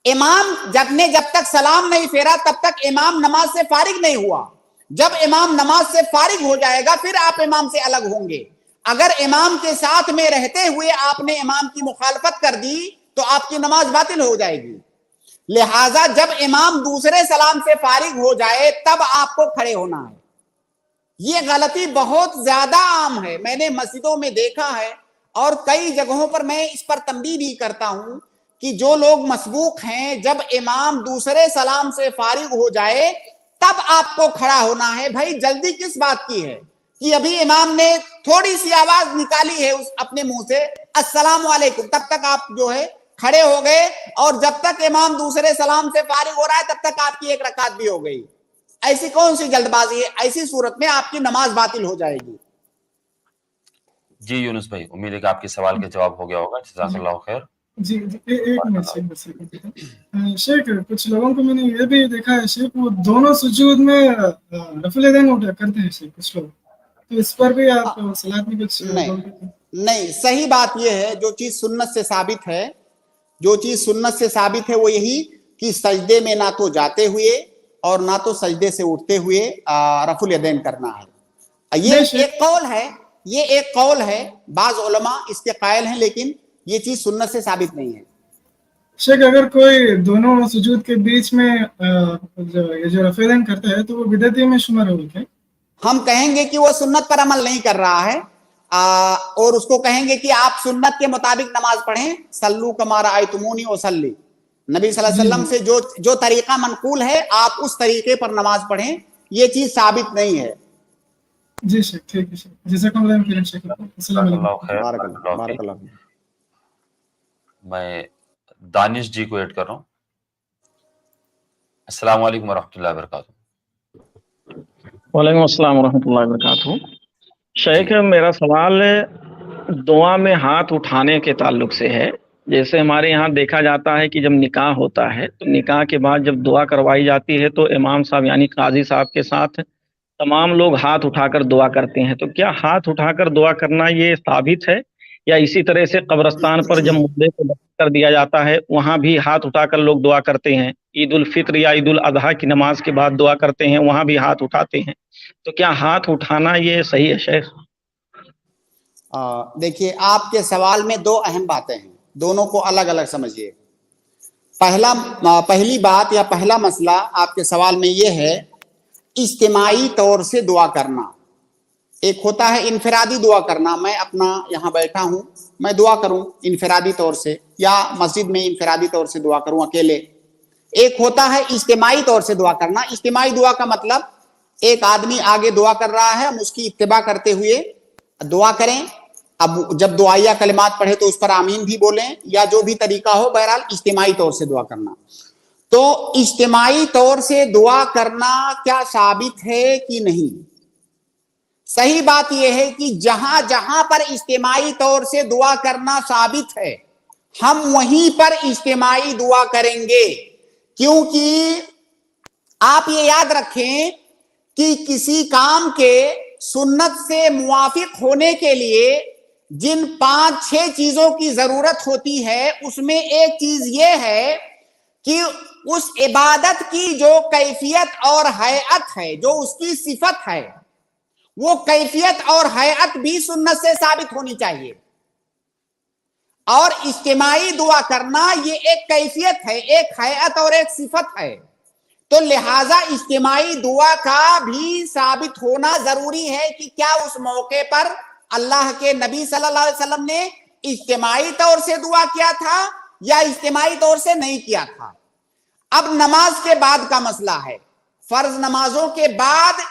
C: इमाम जब तक सलाम नहीं फेरा तब तक इमाम नमाज से फारिग नहीं हुआ। जब इमाम नमाज से फारिग हो जाएगा फिर आप इमाम से अलग होंगे। अगर इमाम के साथ में रहते हुए आपने इमाम की मुखालफत कर दी तो आपकी नमाज बातिल हो जाएगी। लिहाजा जब इमाम दूसरे सलाम से फारिग हो जाए तब आपको खड़े होना है। ये गलती बहुत ज्यादा आम है, मैंने मस्जिदों में देखा है और कई जगहों पर मैं इस पर तंबीह भी करता हूं कि जो लोग मसबूक हैं, जब इमाम दूसरे सलाम से फारिग हो जाए तब आपको खड़ा होना है। भाई जल्दी किस बात की है कि अभी इमाम ने थोड़ी सी आवाज निकाली है उस अपने मुंह से अस्सलामु अलैकुम, तब तक आप जो है खड़े हो गए, और जब तक इमाम दूसरे सलाम से फारिग हो रहा है तब तक आपकी एक रकात भी हो गई। ऐसी कौन सी जल्दबाजी है? ऐसी सूरत में आपकी नमाज बातिल हो जाएगी।
B: जी यूनुस भाई, उम्मीद है कि आपके सवाल का जवाब हो गया होगा। जज़ाकल्लाहु खैर।
G: जी एक मिनट शेख, कुछ लोगों को मैंने ये भी देखा है शेख, वो दोनों सुजूद में रफ़ुल यदैन करते हैं शेख कुछ लोग, तो इस पर भी आप सलात में कुछ
C: नहीं, सही बात ये है, जो चीज सुन्नत से साबित है, जो चीज सुन्नत से साबित है वो यही कि सजदे में ना तो जाते हुए और ना तो सजदे से उठते हुए रफ़ुल यदैन करना है। ये एक कौल है, ये एक कौल है, बाज उलमा इसके कायल हैं, लेकिन ये चीज सुन्नत से साबित नहीं है।
G: शेख अगर कोई दोनों सुजूद के बीच में जो रफ़ुल यदैन करता है तो वो बिदअती में शुमार होगा क्या? हम
C: कहेंगे कि वो सुन्नत पर अमल नहीं कर रहा है, और उसको कहेंगे कि आप सुन्नत के मुताबिक नमाज पढ़ें, सल्लू कमा रअयतुमूनी उसल्ली, नबी सल्लल्लाहु अलैहि वसल्लम से जो तरीका मनकूल है आप उस तरीके पर नमाज पढ़ें। ये चीज साबित नहीं है।
G: जी शेख, ठीक है शेख, जज़ाकल्लाहु खैरन शेख। अस्सलाम वालेकुम।
B: मैं दानिश जी को ऐड कर रहा हूँ। अस्सलाम वालेकुम वरहमतुल्लाहि वबरकातुहू।
H: वालेकुम अस्सलाम वरहमतुल्लाहि वबरकातुहू। शेख मेरा सवाल दुआ में हाथ उठाने के ताल्लुक से है जैसे हमारे यहाँ देखा जाता है कि जब निकाह होता है तो निकाह के बाद जब दुआ करवाई जाती है तो इमाम साहब यानी काजी साहब के साथ तमाम लोग हाथ उठाकर दुआ करते हैं। तो क्या हाथ उठाकर दुआ करना ये साबित है, या इसी तरह से कब्रिस्तान पर जब मुर्दे को दफन कर दिया जाता है वहां भी हाथ उठाकर लोग दुआ करते हैं? ईद उल फित्र या ईद उल अजहा की नमाज के बाद दुआ करते हैं, वहां भी हाथ उठाते हैं। तो क्या हाथ उठाना ये सही है शेख?
C: देखिए, आपके सवाल में दो अहम बातें हैं, दोनों को अलग अलग समझिए। पहली बात या पहला मसला आपके सवाल में ये है, इज्तिमाई तौर से दुआ करना। एक होता है इनफरादी दुआ करना, मैं अपना यहाँ बैठा हूँ, मैं दुआ करूँ इनफरादी तौर से, या मस्जिद में इनफरादी तौर से दुआ करूँ अकेले। एक होता है इज्तिमाई तौर से दुआ करना। इज्तिमाई दुआ का मतलब एक आदमी आगे दुआ कर रहा है, हम उसकी इत्तिबा करते हुए दुआ करें। अब जब दुआया कलिमात पढ़े तो उस पर आमीन भी बोलें, या जो भी तरीका हो, बहरहाल इज्तिमाई तौर से दुआ करना। तो इज्तिमाई तौर से दुआ करना क्या साबित है कि नहीं? सही बात यह है कि जहां जहां पर इज्तिमाई तौर से दुआ करना साबित है, हम वहीं पर इज्तिमाई दुआ करेंगे। क्योंकि आप ये याद रखें कि किसी काम के सुन्नत से मुवाफिक होने के लिए जिन 5-6 चीजों की जरूरत होती है, उसमें एक चीज ये है कि उस इबादत की जो कैफियत और हैअत है, जो उसकी सिफत है, वो कैफियत और हैअत भी सुन्नत से साबित होनी चाहिए। और इज्तिमाई दुआ करना ये एक कैफियत है, एक हैअत और एक सिफत है। तो लिहाजा इज्तिमाई दुआ का भी साबित होना जरूरी है कि क्या उस मौके पर अल्लाह के नबी सल्लल्लाहु अलैहि वसल्लम ने इज्तिमाई तौर से दुआ किया था या इज्तिमाई तौर से नहीं किया था। अब नमाज के बाद का मसला है। फर्ज नमाजों के बाद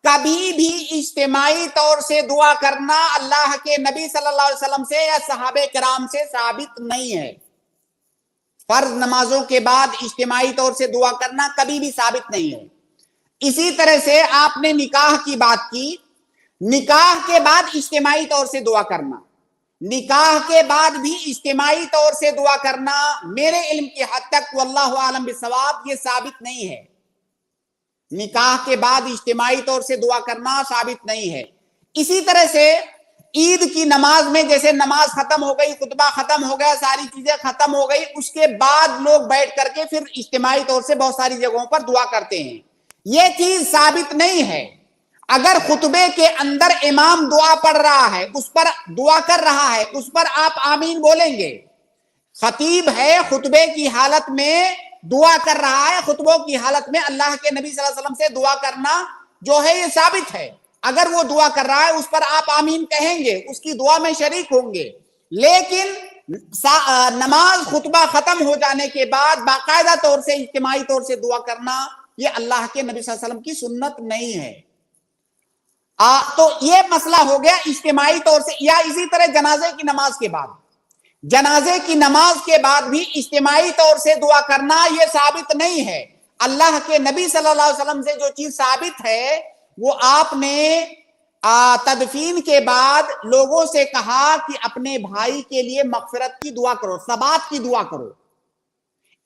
C: कभी भी इज्तिमाई तौर से दुआ करना अल्लाह के नबी सल्लल्लाहु अलैहि वसल्लम से या सहाबे किराम से साबित नहीं है। फर्ज नमाजों के बाद इज्तिमाई तौर से दुआ करना कभी भी साबित नहीं है। इसी तरह से आपने निकाह की बात की, निकाह के बाद इज्तिमाई तौर से दुआ करना, निकाह के बाद भी इज्तिमाई तौर से दुआ करना मेरे इल्म की हद तक वल्लाहु आलम बिस्सवाब ये साबित नहीं है। निकाह के बाद इज्तिमाई तौर से दुआ करना साबित नहीं है। इसी तरह से ईद की नमाज में जैसे नमाज खत्म हो गई, खुतबा खत्म हो गया, सारी चीजें खत्म हो गई, उसके बाद लोग बैठ करके फिर इज्तिमाई तौर से बहुत सारी जगहों पर दुआ करते हैं, ये चीज साबित नहीं है। अगर खुतबे के अंदर इमाम दुआ पढ़ रहा है, उस पर दुआ कर रहा है, उस पर आप आमीन बोलेंगे। खतीब है, खुतबे की हालत में दुआ कर रहा है, खुतबों की हालत में अल्लाह के नबी सल्लल्लाहु अलैहि वसल्लम से दुआ करना जो है ये साबित है। अगर वो दुआ कर रहा है उस पर आप आमीन कहेंगे, उसकी दुआ में शरीक होंगे। लेकिन नमाज खुतबा खत्म हो जाने के बाद बाकायदा तौर से इज्तिमाई तौर से दुआ करना ये अल्लाह के नबी सल्लल्लाहु अलैहि वसल्लम की सुन्नत नहीं है। तो ये मसला हो गया इज्तिमाई तौर से। या इसी तरह जनाजे की नमाज के बाद, जनाजे की नमाज के बाद भी इज्तिमाई तौर से दुआ करना ये साबित नहीं है। अल्लाह के नबी सल्लल्लाहु अलैहि वसल्लम से जो चीज साबित है वो आपने तदफीन के बाद लोगों से कहा कि अपने भाई के लिए मगफिरत की दुआ करो, सबात की दुआ करो।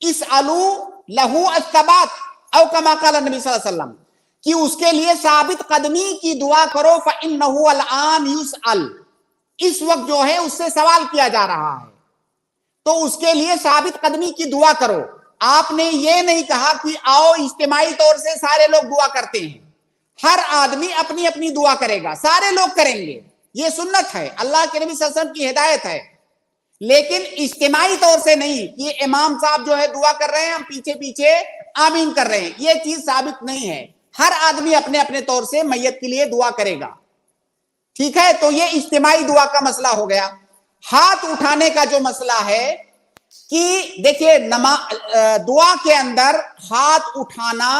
C: इस अलू लहू अस्सबात औ कमा क़ाल नबी सल्लल्लाहु अलैहि वसल्लम, कि उसके लिए साबित कदमी की दुआ करो। फ़इन्नहु अलआन युसअल, इस वक्त जो है उससे सवाल किया जा रहा है, तो उसके लिए साबित कदमी की दुआ करो। आपने ये नहीं कहा कि आओ इज्तिमाई तौर से सारे लोग दुआ करते हैं, हर आदमी अपनी अपनी दुआ करेगा, सारे लोग करेंगे, ये सुन्नत है, अल्लाह के नबी सल्लल्लाहु अलैहि वसल्लम की हिदायत है। लेकिन इज्तिमाई तौर से नहीं कि इमाम साहब जो है दुआ कर रहे हैं, हम पीछे पीछे आमीन कर रहे हैं, ये चीज साबित नहीं है। हर आदमी अपने अपने तौर से मैयत के लिए दुआ करेगा। ठीक है, तो ये इज्तिमाई दुआ का मसला हो गया। हाथ उठाने का जो मसला है कि देखिए दुआ के अंदर हाथ उठाना,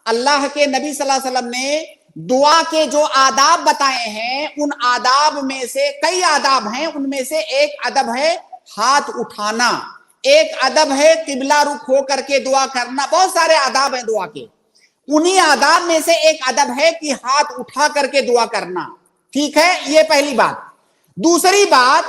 C: अल्लाह के नबी सल्लल्लाहु अलैहि वसल्लम ने दुआ के जो आदाब बताए हैं, उन आदाब में से कई आदाब हैं, उनमें से एक अदब है हाथ उठाना, एक अदब है किबला रुख हो करके दुआ करना, बहुत सारे आदाब हैं दुआ के। उन्हीं आदाब में से एक अदब है कि हाथ उठा करके दुआ करना। ठीक है, ये पहली बात। दूसरी बात,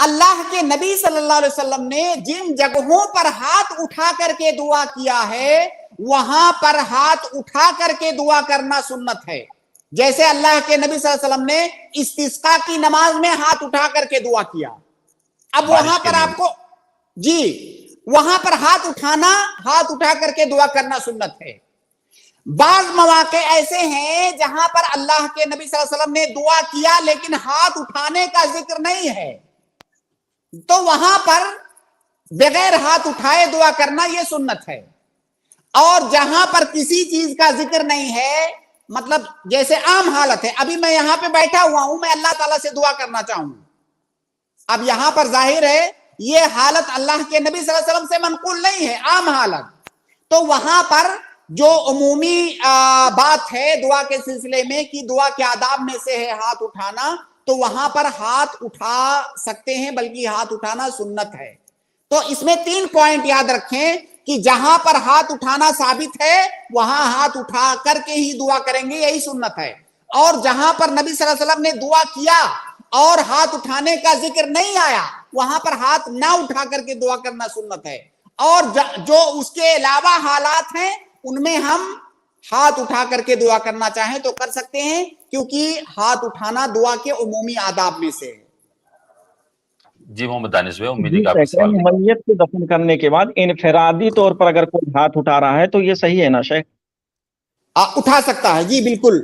C: اللہ کے نبی صلی اللہ علیہ وسلم نے جن جگہوں پر ہاتھ اٹھا کر کے دعا کیا ہے وہاں پر ہاتھ اٹھا کر کے دعا کرنا سنت ہے. جیسے اللہ کے نبی صلی اللہ علیہ وسلم نے استسقاء کی نماز میں ہاتھ اٹھا کر کے دعا کیا. اب وہاں پر آپ کو وہاں پر ہاتھ اٹھا کر کے دعا کرنا سنت ہے. بعض مواقع ایسے ہیں جہاں پر اللہ کے نبی صلی اللہ علیہ وسلم نے دعا کیا لیکن ہاتھ اٹھانے کا ذکر نہیں ہے، تو وہاں پر بغیر ہاتھ اٹھائے دعا کرنا یہ سنت ہے. اور جہاں پر کسی چیز کا ذکر نہیں ہے، مطلب جیسے عام حالت ہے، ابھی میں یہاں پہ بیٹھا ہوا ہوں، میں اللہ تعالیٰ سے دعا کرنا چاہوں، اب یہاں پر ظاہر ہے یہ حالت اللہ کے نبی صلی اللہ علیہ وسلم سے منقول نہیں ہے، عام حالت. تو وہاں پر جو عمومی بات ہے دعا کے سلسلے میں کہ دعا کے آداب میں سے ہے ہاتھ اٹھانا، تو وہاں پر ہاتھ اٹھا سکتے ہیں، بلکہ ہاتھ اٹھانا سنت ہے. تو اس میں 3 پوائنٹ یاد رکھیں کہ جہاں پر ہاتھ اٹھانا ثابت ہے وہاں ہاتھ اٹھا کر کے ہی دعا کریں گے، یہی سنت ہے. اور جہاں پر نبی صلی اللہ علیہ وسلم نے دعا کیا اور ہاتھ اٹھانے کا ذکر نہیں آیا وہاں پر ہاتھ نہ اٹھا کر کے دعا کرنا سنت ہے. اور جو اس کے علاوہ حالات ہیں ان میں ہم ہاتھ اٹھا کر کے دعا کرنا چاہیں تو کر سکتے ہیں، کیونکہ ہاتھ اٹھانا دعا کے عمومی آداب میں سے ہے.
B: جی محمد دانش بھائی، امید ہے کہ آپ کا سوال
H: میت کو دفن کرنے کے بعد انفرادی طور پر اگر کوئی ہاتھ اٹھا رہا ہے تو یہ صحیح ہے نا شیخ؟
C: اٹھا سکتا ہے، جی بالکل.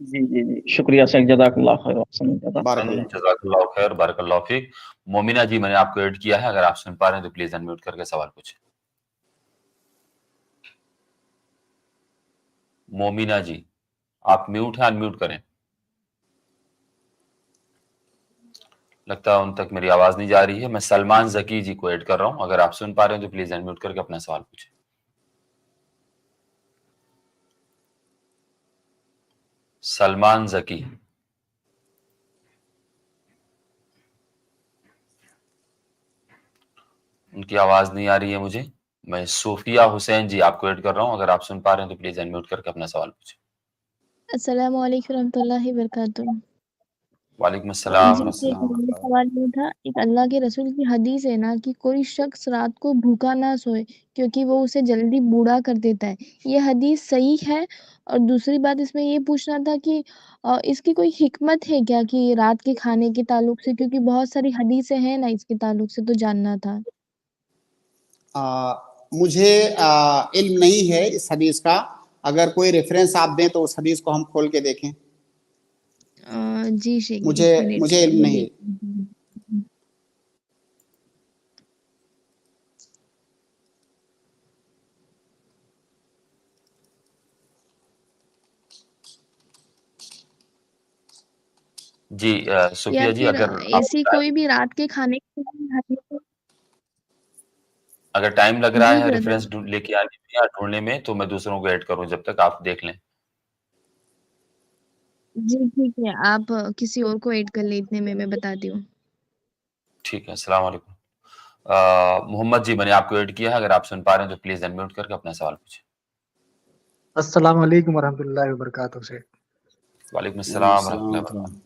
H: جی شکریہ شیخ، جزاک اللہ خیر.
B: جزاک اللہ خیر، بارک اللہ فیک. مومنہ جی، میں نے آپ کو ایڈ کیا ہے، اگر آپ سن پا رہے ہیں تو پلیز انمیوٹ کر کے سوال پوچھیں. مومنہ جی آپ میوٹ ہیں، انمیوٹ کریں. لگتا ہے ان تک میری آواز نہیں جا رہی ہے. میں سلمان زکی جی کو ایڈ کر رہا ہوں، اگر آپ سن پا رہے ہیں تو پلیز انمیوٹ کر کے اپنا سوال پوچھیں. سلمان زکی. ان کی آواز نہیں آ رہی ہے مجھے. میں صوفیہ حسین جی آپ کو ایڈ کر رہا ہوں، اگر آپ سن پا رہے ہیں تو پلیز انمیوٹ کر کے اپنا سوال پوچھیں.
I: السلام علیکم ورحمۃ اللہ وبرکاتہ.
B: وعلیکم السلام.
I: جی میرا سوال یہ تھا، ایک اللہ کے رسول کی حدیث ہے نا کہ کوئی شخص رات کو بھوکا نہ سوئے کیونکہ وہ اسے جلدی بوڑھا کر دیتا ہے، یہ حدیث صحیح ہے؟ اور دوسری بات اس میں یہ پوچھنا تھا کہ اس کی کوئی حکمت ہے کیا کہ رات کے کھانے کے تعلق سے، کیونکہ بہت ساری حدیثیں ہیں نا اس کے تعلق سے، تو جاننا تھا.
C: مجھے علم نہیں ہے اس حدیث کا، اگر کوئی ریفرنس آپ دیں تو اس حدیث کو ہم کھول کے دیکھیں.
I: جی شیخ،
C: مجھے علم نہیں ہے.
B: جی صوفیہ جی، اگر
I: ایسی کوئی بھی رات کے کھانے
B: اگر ٹائم لگ رہا ہے ریفرنس لے کے آنے میں یا ڈھونڈنے میں تو میں دوسروں کو ایڈ کروں جب تک آپ دیکھ لیں.
I: جی ٹھیک ہے، آپ کسی اور کو ایڈ کر لیں، اتنے میں بتاتی ہوں.
B: ٹھیک ہے. السلام علیکم. محمد جی، میں نے آپ کو ایڈ کیا ہے، اگر آپ سن پا رہے ہیں تو پلیز انمیوٹ کر کے اپنا سوال پوچھیں.
J: السلام علیکم ورحمۃ اللہ وبرکاتہ سے.
B: وعلیکم السلام ورحمۃ اللہ وبرکاتہ.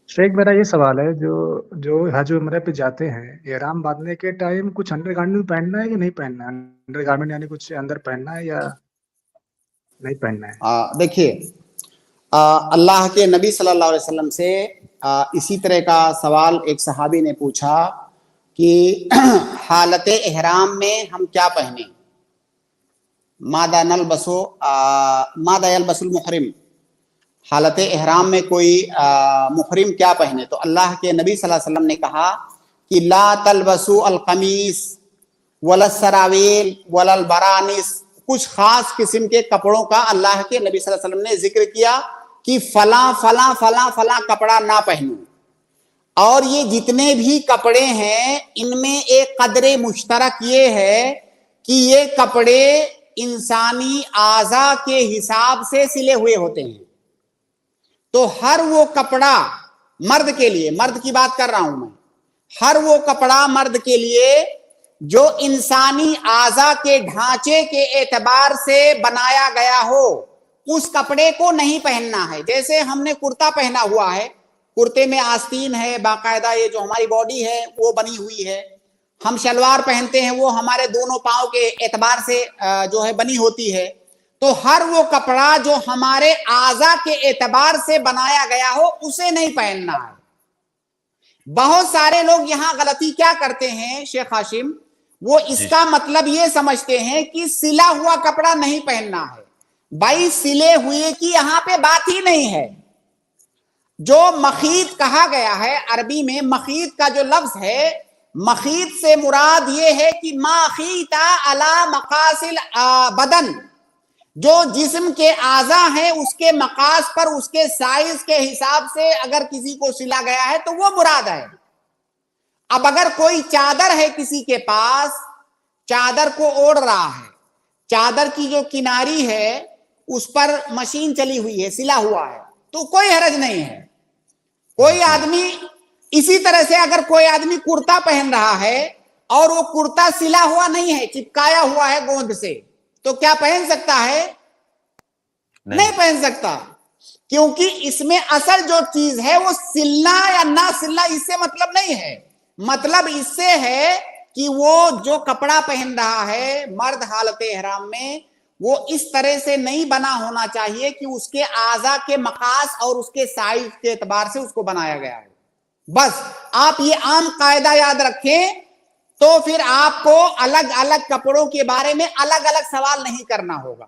J: شیخ میرا یہ سوال ہے، جو حج عمرہ پہ جاتے ہیں احرام باندھنے کے ٹائم کچھ انڈر گارمنٹ پہننا ہے یا نہیں پہننا ہے؟ انڈر گارمنٹ یعنی کچھ اندر پہننا ہے یا نہیں پہننا ہے؟
C: دیکھیے، اللہ کے نبی صلی اللہ علیہ وسلم سے اسی طرح کا سوال ایک صحابی نے پوچھا کہ حالت احرام میں ہم کیا پہنیں، ماذا یلبس المحرم، حالت احرام میں کوئی محرم کیا پہنے؟ تو اللہ کے نبی صلی اللہ علیہ وسلم نے کہا کہ لا تلبسوا القمیص ولا السراویل ولا البرانس. کچھ خاص قسم کے کپڑوں کا اللہ کے نبی صلی اللہ علیہ وسلم نے ذکر کیا کہ فلاں فلاں فلاں فلاں کپڑا نہ پہنو. اور یہ جتنے بھی کپڑے ہیں ان میں ایک قدر مشترک یہ ہے کہ یہ کپڑے انسانی اعضاء کے حساب سے سلے ہوئے ہوتے ہیں. تو ہر وہ کپڑا مرد کے لیے، مرد کی بات کر رہا ہوں میں، ہر وہ کپڑا مرد کے لیے جو انسانی اعضاء کے ڈھانچے کے اعتبار سے بنایا گیا ہو اس کپڑے کو نہیں پہننا ہے. جیسے ہم نے کرتا پہنا ہوا ہے، کرتے میں آستین ہے باقاعدہ, یہ جو ہماری باڈی ہے وہ بنی ہوئی ہے, ہم شلوار پہنتے ہیں وہ ہمارے دونوں پاؤں کے اعتبار سے جو ہے بنی ہوتی ہے, تو ہر وہ کپڑا جو ہمارے اعضاء کے اعتبار سے بنایا گیا ہو اسے نہیں پہننا ہے. بہت سارے لوگ یہاں غلطی کیا کرتے ہیں شیخ ہاشم, وہ اس کا مطلب یہ سمجھتے ہیں کہ سلا ہوا کپڑا نہیں پہننا ہے. بھائی سلے ہوئے کی یہاں پہ بات ہی نہیں ہے. جو مخیط کہا گیا ہے عربی میں, مخیط کا جو لفظ ہے, مخیط سے مراد یہ ہے کہ ما خیطا علی مقاصل بدن, جو جسم کے اعضاء ہیں اس کے مقاس پر اس کے سائز کے حساب سے اگر کسی کو سلا گیا ہے تو وہ مراد ہے. اب اگر کوئی چادر ہے کسی کے پاس, چادر کو اوڑھ رہا ہے, چادر کی جو کناری ہے اس پر مشین چلی ہوئی ہے, سلا ہوا ہے, تو کوئی حرج نہیں ہے. کوئی آدمی اسی طرح سے اگر کوئی آدمی کرتا پہن رہا ہے اور وہ کرتا سلا ہوا نہیں ہے, چپکایا ہوا ہے گوند سے, تو کیا پہن سکتا ہے؟ نہیں پہن سکتا, کیونکہ اس میں اصل جو چیز ہے وہ سلنا یا نہ سلنا اس سے مطلب نہیں ہے. مطلب اس سے ہے کہ وہ جو کپڑا پہن رہا ہے مرد حالت احرام میں, وہ اس طرح سے نہیں بنا ہونا چاہیے کہ اس کے اعضاء کے مقاس اور اس کے سائز کے اعتبار سے اس کو بنایا گیا ہے. بس آپ یہ عام قاعدہ یاد رکھیں, تو پھر آپ کو الگ الگ کپڑوں کے بارے میں الگ الگ سوال نہیں کرنا ہوگا.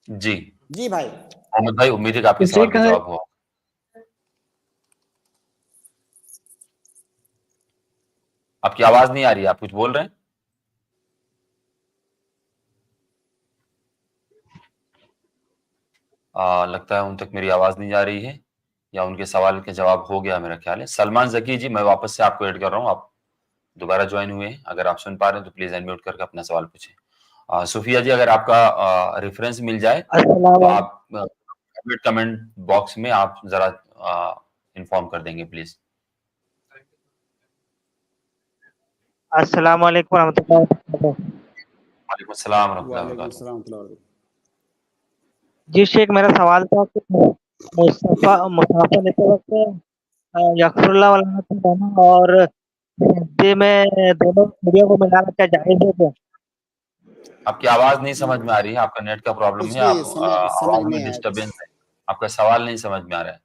B: جی
C: جی بھائی
B: محمد بھائی, امید ہے کہ آپ کے سوال کا جواب ہوا. آپ کی آواز نہیں آ رہی ہے, آپ کچھ بول رہے ہیں؟ لگتا ہے ان تک میری آواز نہیں جا رہی ہے, یا ان کے سوال کا جواب ہو گیا میرا خیال ہے. سلمان ذکی جی, میں واپس سے آپ کو ایڈ کر رہا ہوں, آپ دوبارہ جوائن ہوئے ہیں, اگر آپ سن پا رہے ہیں تو پلیز انمیوٹ کر کے اپنا سوال پوچھیں. صوفیہ جی, اگر آپ کا ریفرنس مل جائے تو آپ کمنٹ باکس میں آپ ذرا انفارم کر دیں گے پلیز.
K: السلام علیکم ورحمۃ اللہ وبرکاتہ.
B: وعلیکم السلام ورحمۃ اللہ وبرکاتہ.
K: جی شیخ, میرا سوال تھا کہ مسافہ لیتے وقت یغفر اللہ ولنا اور سجدے میں دونوں ایڑیوں کو ملانا کیا جائز ہے کیا؟
B: آپ کی آواز نہیں سمجھ میں آ رہی ہے, آپ کا نیٹ کا پرابلم ہے, آپ آواز میں ڈسٹربینس ہے, آپ کا سوال نہیں سمجھ میں آ رہا ہے.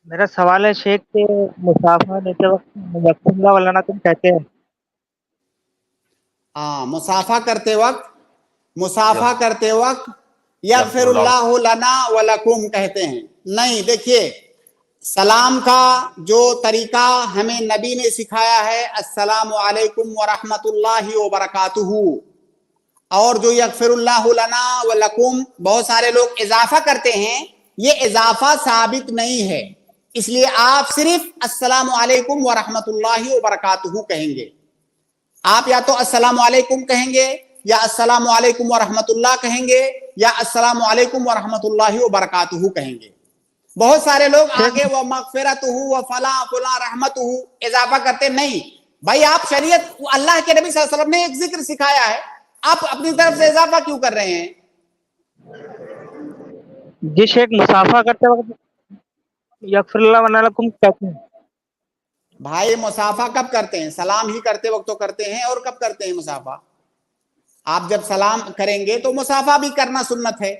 K: میرا سوال ہے شیخ کہ مسافہ لیتے وقت یغفر اللہ ولنا تم کہتے ہیں.
C: ہاں, مسافہ کرتے وقت یغفر اللہ لنا ولکم کہتے ہیں. نہیں, دیکھیے سلام کا جو طریقہ ہمیں نبی نے سکھایا ہے, السلام علیکم ورحمۃ اللہ وبرکاتہ, اور جو یغفر اللہ لنا ولکم بہت سارے لوگ اضافہ کرتے ہیں, یہ اضافہ ثابت نہیں ہے. اس لیے آپ صرف السلام علیکم ورحمۃ اللہ وبرکاتہ کہیں گے. آپ یا تو السلام علیکم کہیں گے, یا السلام علیکم ورحمۃ اللہ کہیں گے, یا السلام علیکم ورحمۃ اللہ وبرکاتہ کہیں گے. بہت سارے لوگ آگے وہ مغفرت و فلاں فلاں رحمت اضافہ کرتے. نہیں بھائی, آپ شریعت اللہ کے نبی صلی اللہ علیہ وسلم نے ایک ذکر سکھایا ہے, آپ اپنی طرف سے اضافہ کیوں کر رہے ہیں؟
K: جی شیخ, مسافہ کرتے وقت یغفر اللہ ولکم کہتے ہیں.
C: بھائی مسافہ کب کرتے ہیں؟ سلام ہی کرتے وقت تو کرتے ہیں, اور کب کرتے ہیں مسافہ؟ آپ جب سلام کریں گے تو مسافہ بھی کرنا سنت ہے.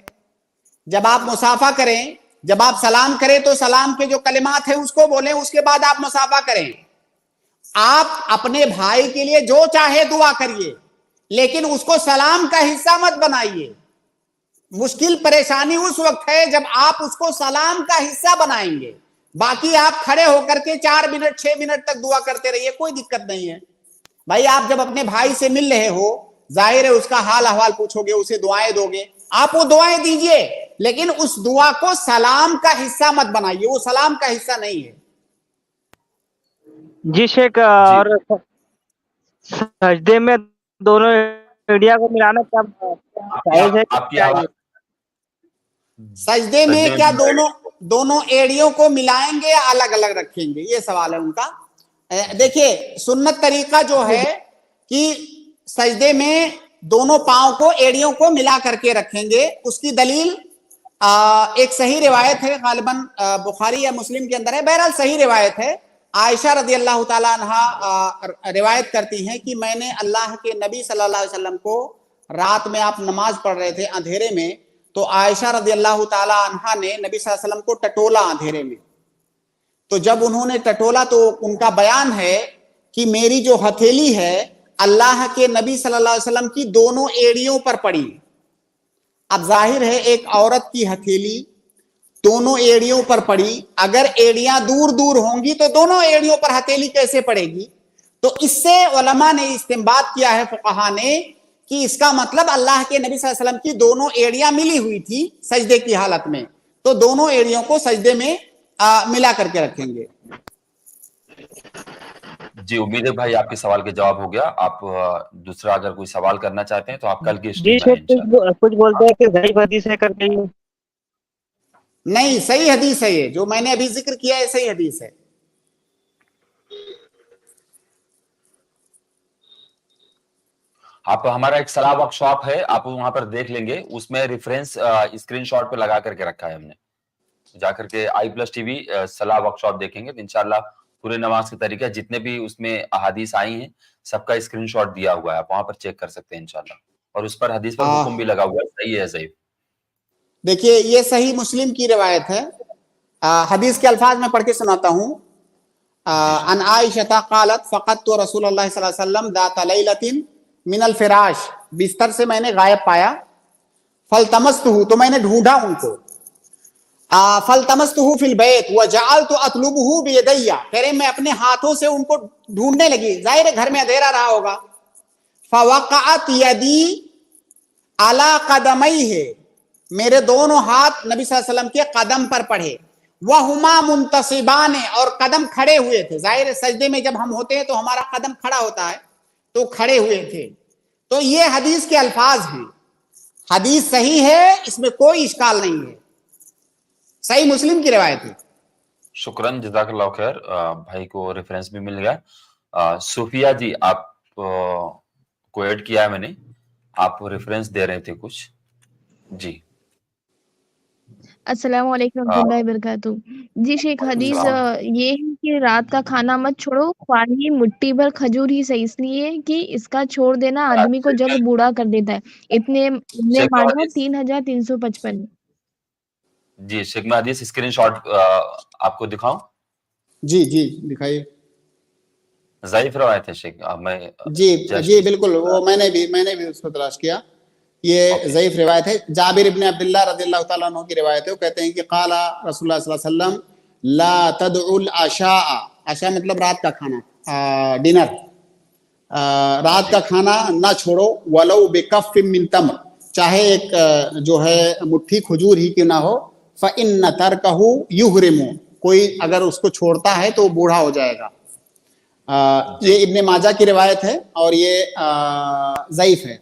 C: جب آپ مسافہ کریں, جب آپ سلام کریں تو سلام کے جو کلمات ہیں اس کو بولیں, اس کے بعد آپ مسافہ کریں. آپ اپنے بھائی کے لیے جو چاہے دعا کریے, لیکن اس کو سلام کا حصہ مت بنائیے. مشکل پریشانی اس وقت ہے جب آپ اس کو سلام کا حصہ بنائیں گے. باقی آپ کھڑے ہو کر کے 4 منٹ 6 منٹ تک دعا کرتے رہیے, کوئی دقت نہیں ہے. بھائی آپ جب اپنے بھائی سے مل رہے ہو, ظاہر ہے اس کا حال احوال پوچھو گے, اسے دعائیں دو گے, آپ وہ دعائیں دیجئے, لیکن اس دعا کو سلام کا حصہ مت بنائیے, وہ سلام کا حصہ نہیں ہے.
K: جی شیخ, اور سجدے میں دونوں ایڑیا کو ملانا کیا جائز ہے؟
C: سجدے میں کیا دونوں ایڑیوں کو ملائیں گے یا الگ الگ رکھیں گے, یہ سوال ہے ان کا. دیکھیے سنت طریقہ جو ہے کہ سجدے میں दोनों पांव को, एड़ियों को मिला करके रखेंगे। उसकी दलील एक सही रिवायत है, गालिबन बुखारी या मुस्लिम के अंदर है, बहरहाल सही रिवायत है। आयशा रदी अल्लाह ताला अन्हा रिवायत करती हैं कि मैंने अल्लाह के नबी सल्लल्लाहु अलैहि वसल्लम को, रात में आप नमाज पढ़ रहे थे अंधेरे में, तो आयशा रदी अल्लाह ताला अन्हा ने नबी सल्लल्लाहु अलैहि वसल्लम को टटोला अंधेरे में। तो जब उन्होंने टटोला तो उनका बयान है कि मेरी जो हथेली है अल्लाह के नबी सल्लल्लाहु अलैहि वसल्लम की दोनों एड़ियों पर पड़ी। अब जाहिर है एक औरत की हथेली दोनों एड़ियों पर पड़ी, अगर एड़ियां दूर दूर होंगी तो दोनों एड़ियों पर हथेली कैसे पड़ेगी? तो इससे उलमा ने इस्तिंबात किया है, फुक़हा ने, कि इसका मतलब अल्लाह के नबी सल्लल्लाहु अलैहि वसल्लम की दोनों एड़ियां मिली हुई थी सजदे की हालत में, तो दोनों एड़ियों को सजदे में मिला करके रखेंगे।
B: जी, उम्मीद है भाई आपके सवाल के जवाब हो गया। आप दूसरा अगर कोई सवाल करना चाहते हैं तो आप कल की
K: जी शेख कुछ बोलते हैं कि ज़ईफ़ हदीस है करके।
C: नहीं, सही हदीस है ये, जो मैंने अभी जिक्र किया है सही हदीस है।
B: आप, हमारा एक सलाह वर्कशॉप है, आप वहां पर देख लेंगे, उसमें रेफरेंस स्क्रीनशॉट पे लगा करके रखा है हमने। जाकर के i+ TV सलाह वर्कशॉप देखेंगे तो इंशाल्लाह पूरे नमाज के तरीके जितने भी उसमें अहादीस आई हैं सबका स्क्रीनशॉट दिया हुआ है, आप वहां पर चेक कर सकते हैं इंशाल्लाह। और उस पर हदीस पर हुक्म भी लगा हुआ है, सही है ज़ईफ़।
C: देखिए ये सही मुस्लिम की रिवायत है, हदीस के अल्फाज में पढ़ के सुनाता हूँ। अन आयशा क़ालत फ़क़दतु रसूलुल्लाह सल्लल्लाहु अलैहि वसल्लम ज़ात लैलतिन मिनल फ़िराश, बिस्तर से मैंने गायब पाया। फ़ल्तमस्तुहु, तो मैंने ढूंढा उनको। फ़ल्तमस्तुहु फ़िल बैत व जअलतु अतलुबुहु बियदैया, कह रहे मैं अपने हाथों से उनको ढूंढने लगी, जाहिर है घर में अंधेरा रहा होगा। फ़वक़अत यदी अला क़दमैहि, मेरे दोनों हाथ नबी सल्लल्लाहु अलैहि वसल्लम के कदम पर पड़े। वहुमा मुंतसिबान, और कदम खड़े हुए थे। जाहिर है सजदे में जब हम होते हैं तो हमारा कदम खड़ा होता है, तो खड़े हुए थे। तो ये हदीस के अल्फाज हैं, हदीस सही है, इसमें कोई इश्काल नहीं है, सही मुस्लिम की रिवायत है।
B: शुक्रन, जज़ाकल्लाह खैर, भाई को रेफरेंस भी मिल गया। सूफिया जी, आप को ऐड किया है मैंने, आप रेफरेंस दे रहे थे कुछ। जी,
I: अस्सलाम वालेकुम रहमतुल्लाहि बरकातहू। जी शेख, हदीस ये है कि रात का खाना मत छोड़ो, खाली मुट्ठी भर खजूर ही सही, इसलिए कि इसका छोड़ देना आदमी को जल्द बूढ़ा कर देता है। इब्ने माजा 3355।
B: जी शेख, मैं हदीस स्क्रीनशॉट आपको दिखाऊं?
C: जी जी दिखाइए।
B: ज़ईफ़ रवायत है शेख, मैं
C: जी बिल्कुल, वो मैंने भी उसको तलाश किया, ये ज़ईफ़ रिवायत है। जाबिर इब्न अब्दुल्लाह रज़ियल्लाहु ताला अन्हु की रिवायत है, वो कहते हैं कि क़ाला रसूलुल्लाह सल्लल्लाहु अलैहि वसल्लम ला तदउल अशा, अशा मतलब रात का खाना, डिनर, रात का खाना ना छोड़ो, वलौ बिकफ़्फ़िन मिन तम्र, चाहे एक जो है मुट्ठी खजूर ही क्यों ना हो। फ़इन्न तरकहु युहरिमु, कोई अगर उसको छोड़ता है तो बूढ़ा हो जाएगा। ये इब्ने माजा की रिवायत है और ये ज़ईफ़ है,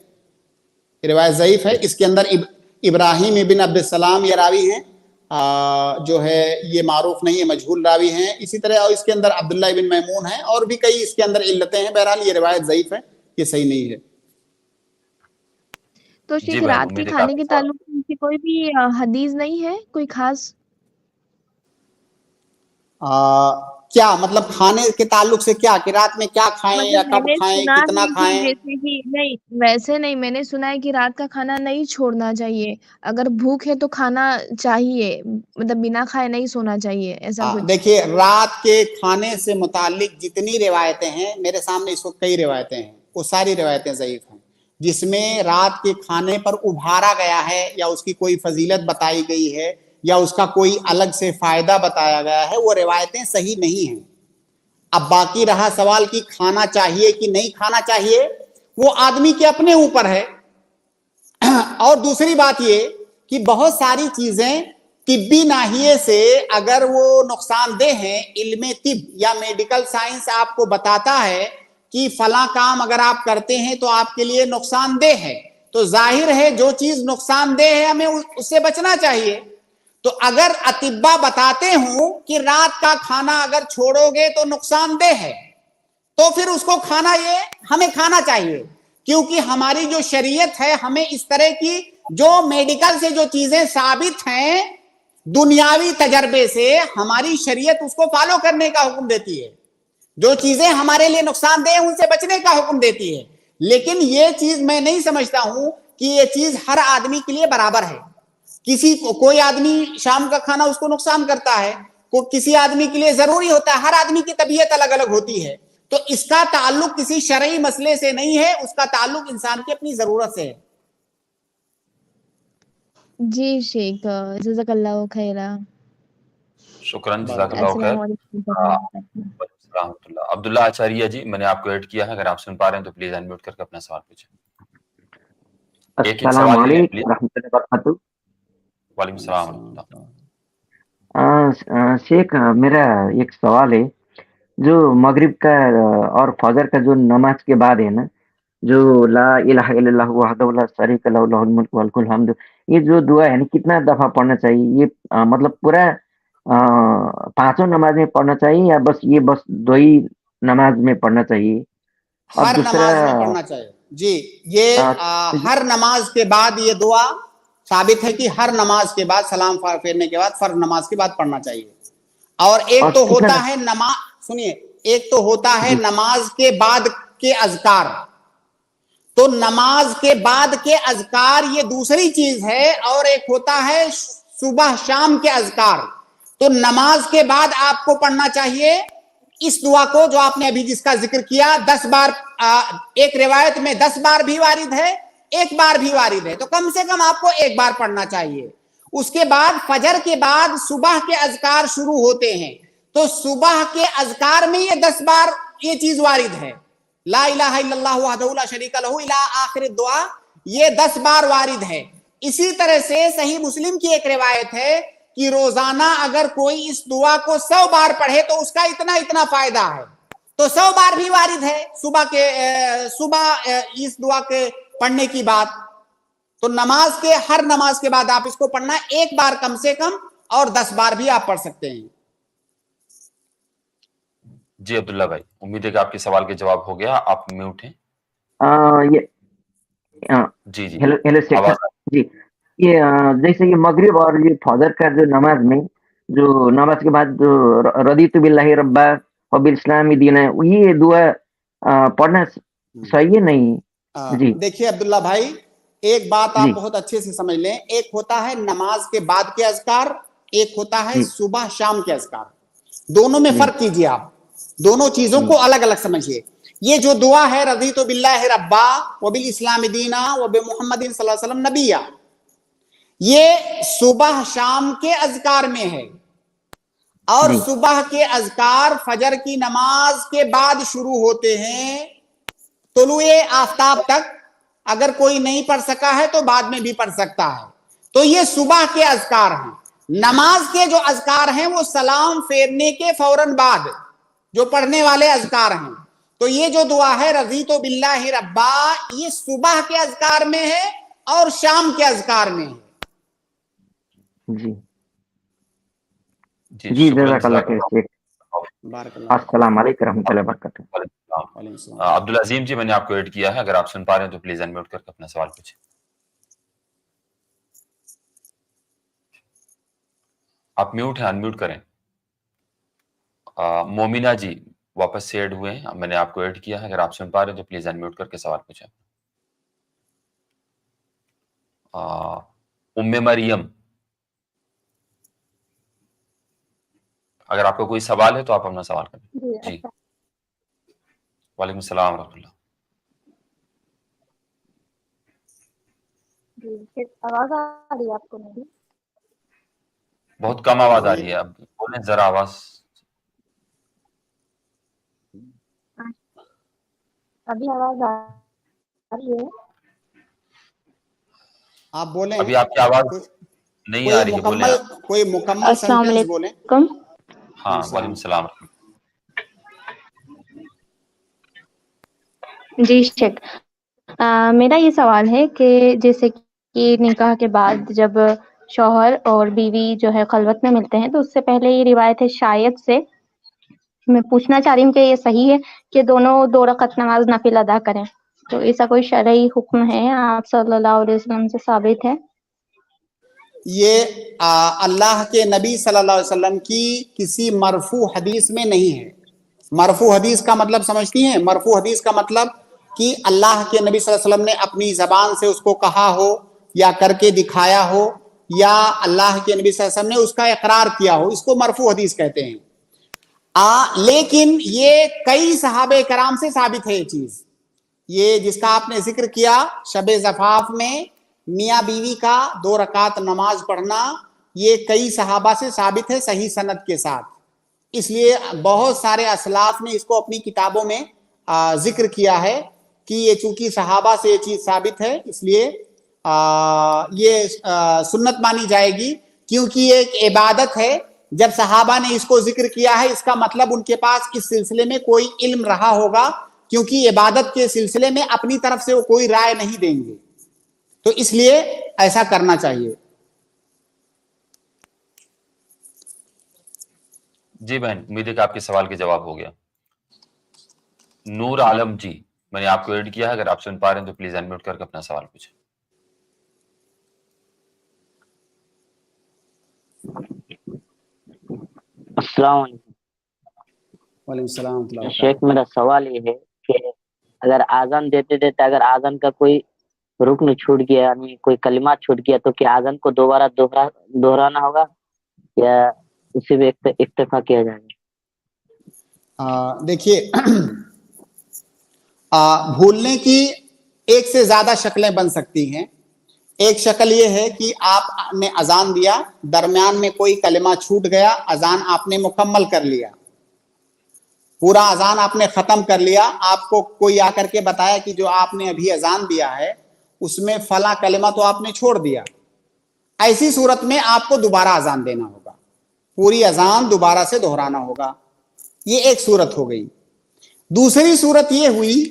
C: रिवायत ज़ईफ़ है। इसके अंदर इब्राहिम इब्न अब्दुस्सलाम ये रावी हैं, जो है ये मारूफ नहीं है, मजहूल रावी हैं। इसी तरह और इसके अंदर अब्दुल्ला इब्न मैमून है, और भी कई इसके अंदर इल्लतें हैं। बहरहाल ये रिवायत ज़ईफ़ है, ये सही नहीं है।
I: तो शेख रात के खाने के ताल्लुक से कोई भी हदीस नहीं है, कोई खास?
C: क्या मतलब खाने के ताल्लुक से क्या, कि रात में क्या खाएं या कब खाएं, कितना खाएं?
I: जैसे कि नहीं, वैसे नहीं, मैंने सुना है कि रात का खाना नहीं छोड़ना चाहिए, अगर भूख है तो खाना चाहिए, मतलब बिना खाए नहीं सोना चाहिए, ऐसा कुछ।
C: देखिए, रात के खाने से मुताल्लिक जितनी रिवायतें हैं, मेरे सामने इस वक्त कई रिवायतें हैं, वो सारी रिवायतें ज़ईफ़ हैं। जिसमें रात के खाने पर उभारा गया है या उसकी कोई फजीलत बताई गई है या उसका कोई अलग से फायदा बताया गया है, वो रिवायतें सही नहीं हैं। अब बाकी रहा सवाल कि खाना चाहिए कि नहीं खाना चाहिए, वो आदमी के अपने ऊपर है। और दूसरी बात ये कि बहुत सारी चीजें तिब्बी नाहिए से अगर वो नुकसानदेह हैं, इल्मे तिब या मेडिकल साइंस आपको बताता है कि फला काम अगर आप करते हैं तो आपके लिए नुकसानदेह है, तो जाहिर है जो चीज नुकसानदेह है हमें उससे बचना चाहिए। तो अगर अतिब्बा बताते हो कि रात का खाना अगर छोड़ोगे तो नुकसानदेह है, तो फिर उसको खाना, ये हमें खाना चाहिए। کیونکہ ہماری جو شریعت ہے ہمیں اس طرح کی جو میڈیکل سے جو چیزیں ثابت ہیں دنیاوی تجربے سے، ہماری شریعت اس کو فالو کرنے کا حکم دیتی ہے، جو چیزیں ہمارے لیے نقصان دہ ان سے بچنے کا حکم دیتی ہے. لیکن یہ چیز میں نہیں سمجھتا ہوں کہ یہ چیز ہر آدمی کے لیے برابر ہے. کوئی آدمی شام کا کھانا اس کو نقصان کرتا ہے، کسی آدمی کے لیے ضروری ہوتا ہے، ہر آدمی کی طبیعت الگ الگ ہوتی ہے. تو اس کا تعلق کسی شرعی مسئلے سے نہیں ہے، اس کا تعلق انسان کی اپنی ضرورت سے ہے.
I: جی شیخ، جزاک اللہ خیرہ.
B: شکراً، جزاک اللہ
I: السلام
B: خیر.
I: علیکم.
B: رحمۃ اللہ. عبداللہ اچاریہ جی، میں نے آپ کو ایڈ کیا ہے، اگر آپ سن پا رہے ہیں تو پلیز انمیوٹ کر کے اپنا سوال پوچھیں.
L: السلام علیکم ورحمۃ اللہ وبرکاتہ.
B: وعلیکم السلام ورحمۃ اللہ.
L: شیخ میرا ایک سوال ہے، جو مغرب کا اور فجر کا جو نماز کے بعد ہے نا، جو لا الہ الا اللہ وحدہ لا شریک لہ لہ الملک ولہ الحمد، یہ جو دعا ہے نا کتنا دفعہ پڑھنا چاہیے؟ یہ مطلب پورا 5 نماز میں پڑھنا چاہیے یا بس دو ہی نماز میں پڑھنا چاہیے؟ اور
C: ہر
L: دوسرا
C: نماز میں پڑھنا چاہیے. جی، یہ ہر نماز کے بعد یہ دعا ثابت ہے کہ ہر نماز کے بعد سلام پھیرنے کے بعد فرض نماز کے بعد پڑھنا چاہیے. اور ایک تو ہوتا ہے سنیے، ایک تو ہوتا ہے نماز کے بعد کے اذکار. تو نماز کے بعد کے اذکار یہ دوسری چیز ہے، اور ایک ہوتا ہے صبح شام کے اذکار. تو نماز کے بعد آپ کو پڑھنا چاہیے اس دعا کو جو آپ نے ابھی جس کا ذکر کیا 10 بار. ایک روایت میں 10 بار بھی وارد ہے، 1 بار بھی وارد ہے، تو کم سے کم آپ کو 1 بار پڑھنا چاہیے. اس کے بعد فجر کے بعد صبح کے اذکار شروع ہوتے ہیں، تو صبح کے اذکار میں یہ 10 بار یہ چیز وارد ہے، لا الہ الا اللہ وحدہ لا شریک لہ الی آخر الدعا، یہ 10 بار وارد ہے. اسی طرح سے صحیح مسلم کی ایک روایت ہے کہ روزانہ اگر کوئی اس دعا کو 100 بار پڑھے تو اس کا اتنا فائدہ ہے. تو 100 بار بھی وارد ہے صبح اس دعا کے پڑھنے کی بات. تو ہر نماز کے بعد آپ اس کو پڑھنا 1 بار کم سے کم، اور 10 بار بھی آپ پڑھ سکتے ہیں.
B: جی عبداللہ بھائی، امید ہے کہ آپ کے سوال کے جواب ہو گیا. آپ میوٹ ہیں. جی جی
L: ہیلو جی، یہ جیسے یہ مغرب اور یہ فجر کا جو نماز میں جو نماز کے بعد جو رضیت باللہ ربا وبالاسلام دینا، یہ دعا پڑھنا صحیح ہے نہیں؟ جی
C: دیکھیے عبداللہ بھائی، ایک بات آپ بہت اچھے سے سمجھ لیں. ایک ہوتا ہے نماز کے بعد کے اذکار، ایک ہوتا ہے صبح شام کے اذکار. دونوں میں فرق کیجیے، آپ دونوں چیزوں کو الگ الگ سمجھیے. یہ جو دعا ہے رضیت باللہ ربا وبالاسلام دینا وبمحمد صلی اللہ علیہ وسلم نبیہ، یہ صبح شام کے اذکار میں ہے. اور صبح کے اذکار فجر کی نماز کے بعد شروع ہوتے ہیں طلوع آفتاب تک. اگر کوئی نہیں پڑھ سکا ہے تو بعد میں بھی پڑھ سکتا ہے. تو یہ صبح کے اذکار ہیں. نماز کے جو اذکار ہیں وہ سلام پھیرنے کے فوراً بعد جو پڑھنے والے اذکار ہیں. تو یہ جو دعا ہے رضیت باللہ ربا، یہ صبح کے اذکار میں ہے اور شام کے اذکار میں ہے.
L: جی جزاک اللہ خیر. السلام علیکم ورحمۃ اللہ وبرکاتہ.
B: عبدالعظیم جی، میں نے آپ کو ایڈ کیا ہے، اگر آپ سن پا رہے ہیں تو پلیز انمیوٹ کر کے اپنا سوال پوچھیں. آپ میوٹ ہیں، انمیوٹ کریں. مومنہ جی واپس سے ایڈ ہوئے ہیں، میں نے آپ کو ایڈ کیا ہے، اگر آپ سن پا رہے ہیں تو پلیز انمیوٹ کر کے سوال پوچھیں. مریم، اگر آپ کو کوئی سوال ہے تو آپ اپنا سوال کریں. جی وعلیکم السلام ورحمۃ اللہ.
F: آواز آ رہی ہے آپ کو میری؟
B: بہت کم آواز آ رہی ہے، اب بولیں ذرا آواز.
F: ابھی آواز آ رہی ہے؟
C: آپ بولیں.
B: ابھی آپ کی آواز نہیں آ رہی ہے، بولیں.
C: کوئی مکمل سینٹنس بولیں.
B: ہاں وعلیکم السلام.
M: جی شیخ، میرا یہ سوال ہے کہ جیسے کہ نکاح کے بعد جب شوہر اور بیوی جو ہے خلوت میں ملتے ہیں تو اس سے پہلے یہ روایت ہے شاید سے، میں پوچھنا چاہ رہی ہوں کہ یہ صحیح ہے کہ دونوں 2 رکعت نماز نفل ادا کریں؟ तो ऐसा कोई शरई हुक्म है आप सल्लल्लाहु अलैहि वसल्लम से साबित है?
C: ये अल्लाह के नबी सल्लल्लाहु अलैहि वसल्लम की किसी मरफू हदीस में नहीं है। मरफू हदीस का मतलब समझती हैं? मरफू हदीस का मतलब कि अल्लाह के नबी सल्लल्लाहु अलैहि वसल्लम ने अपनी जबान से उसको कहा हो या करके दिखाया हो या अल्लाह के नबी सल्लल्लाहु अलैहि वसल्लम ने उसका इकरार किया हो, इसको मरफू हदीस कहते हैं। लेकिन ये कई सहाबे कराम से साबित है ये चीज। ये जिसका आपने जिक्र किया शबे ज़फ़ाफ में मियाँ बीवी का 2 रकात नमाज पढ़ना, ये कई सहाबा से साबित है सही सनद के साथ। इसलिए बहुत सारे असलाफ ने इसको अपनी किताबों में जिक्र किया है कि ये चूंकि सहाबा से ये चीज साबित है, इसलिए ये सुन्नत मानी जाएगी, क्योंकि ये एक इबादत है। जब सहाबा ने इसको जिक्र किया है, इसका मतलब उनके पास इस सिलसिले में कोई इल्म रहा होगा, क्योंकि इबादत के सिलसिले में अपनी तरफ से वो कोई राय नहीं देंगे, तो इसलिए ऐसा करना चाहिए।
B: जी बहन, उम्मीद है कि आपके सवाल के जवाब हो गया। नूर आलम जी, मैंने आपको ऐड किया है, अगर आप सुन पा रहे हैं तो प्लीज अनम्यूट करके अपना सवाल पूछें।
L: अस्सलाम
C: वालेकुम सलाम।
L: शेख, मेरा सवाल ये है कि अगर आज़ान देते देते अगर आज़ान का कोई रुकन छूट गया, यानी कोई कलिमा छूट गया, तो क्या आज़ान को दोबारा दोहराना होगा या उसी में इक्तफा किया जाएगा?
C: देखिए, भूलने की एक से ज्यादा शक्लें बन सकती हैं। एक शक्ल ये है कि आपने अजान दिया, दरमियान में कोई कलिमा छूट गया, अजान आपने मुकम्मल कर लिया, पूरा अजान आपने खत्म कर लिया, आपको कोई आकर के बताया कि जो आपने अभी अजान दिया है उसमें फला कलिमा तो आपने छोड़ दिया। ऐसी सूरत में आपको दोबारा अजान देना होगा, पूरी अजान दोबारा से दोहराना होगा। ये एक सूरत हो गई। दूसरी सूरत ये हुई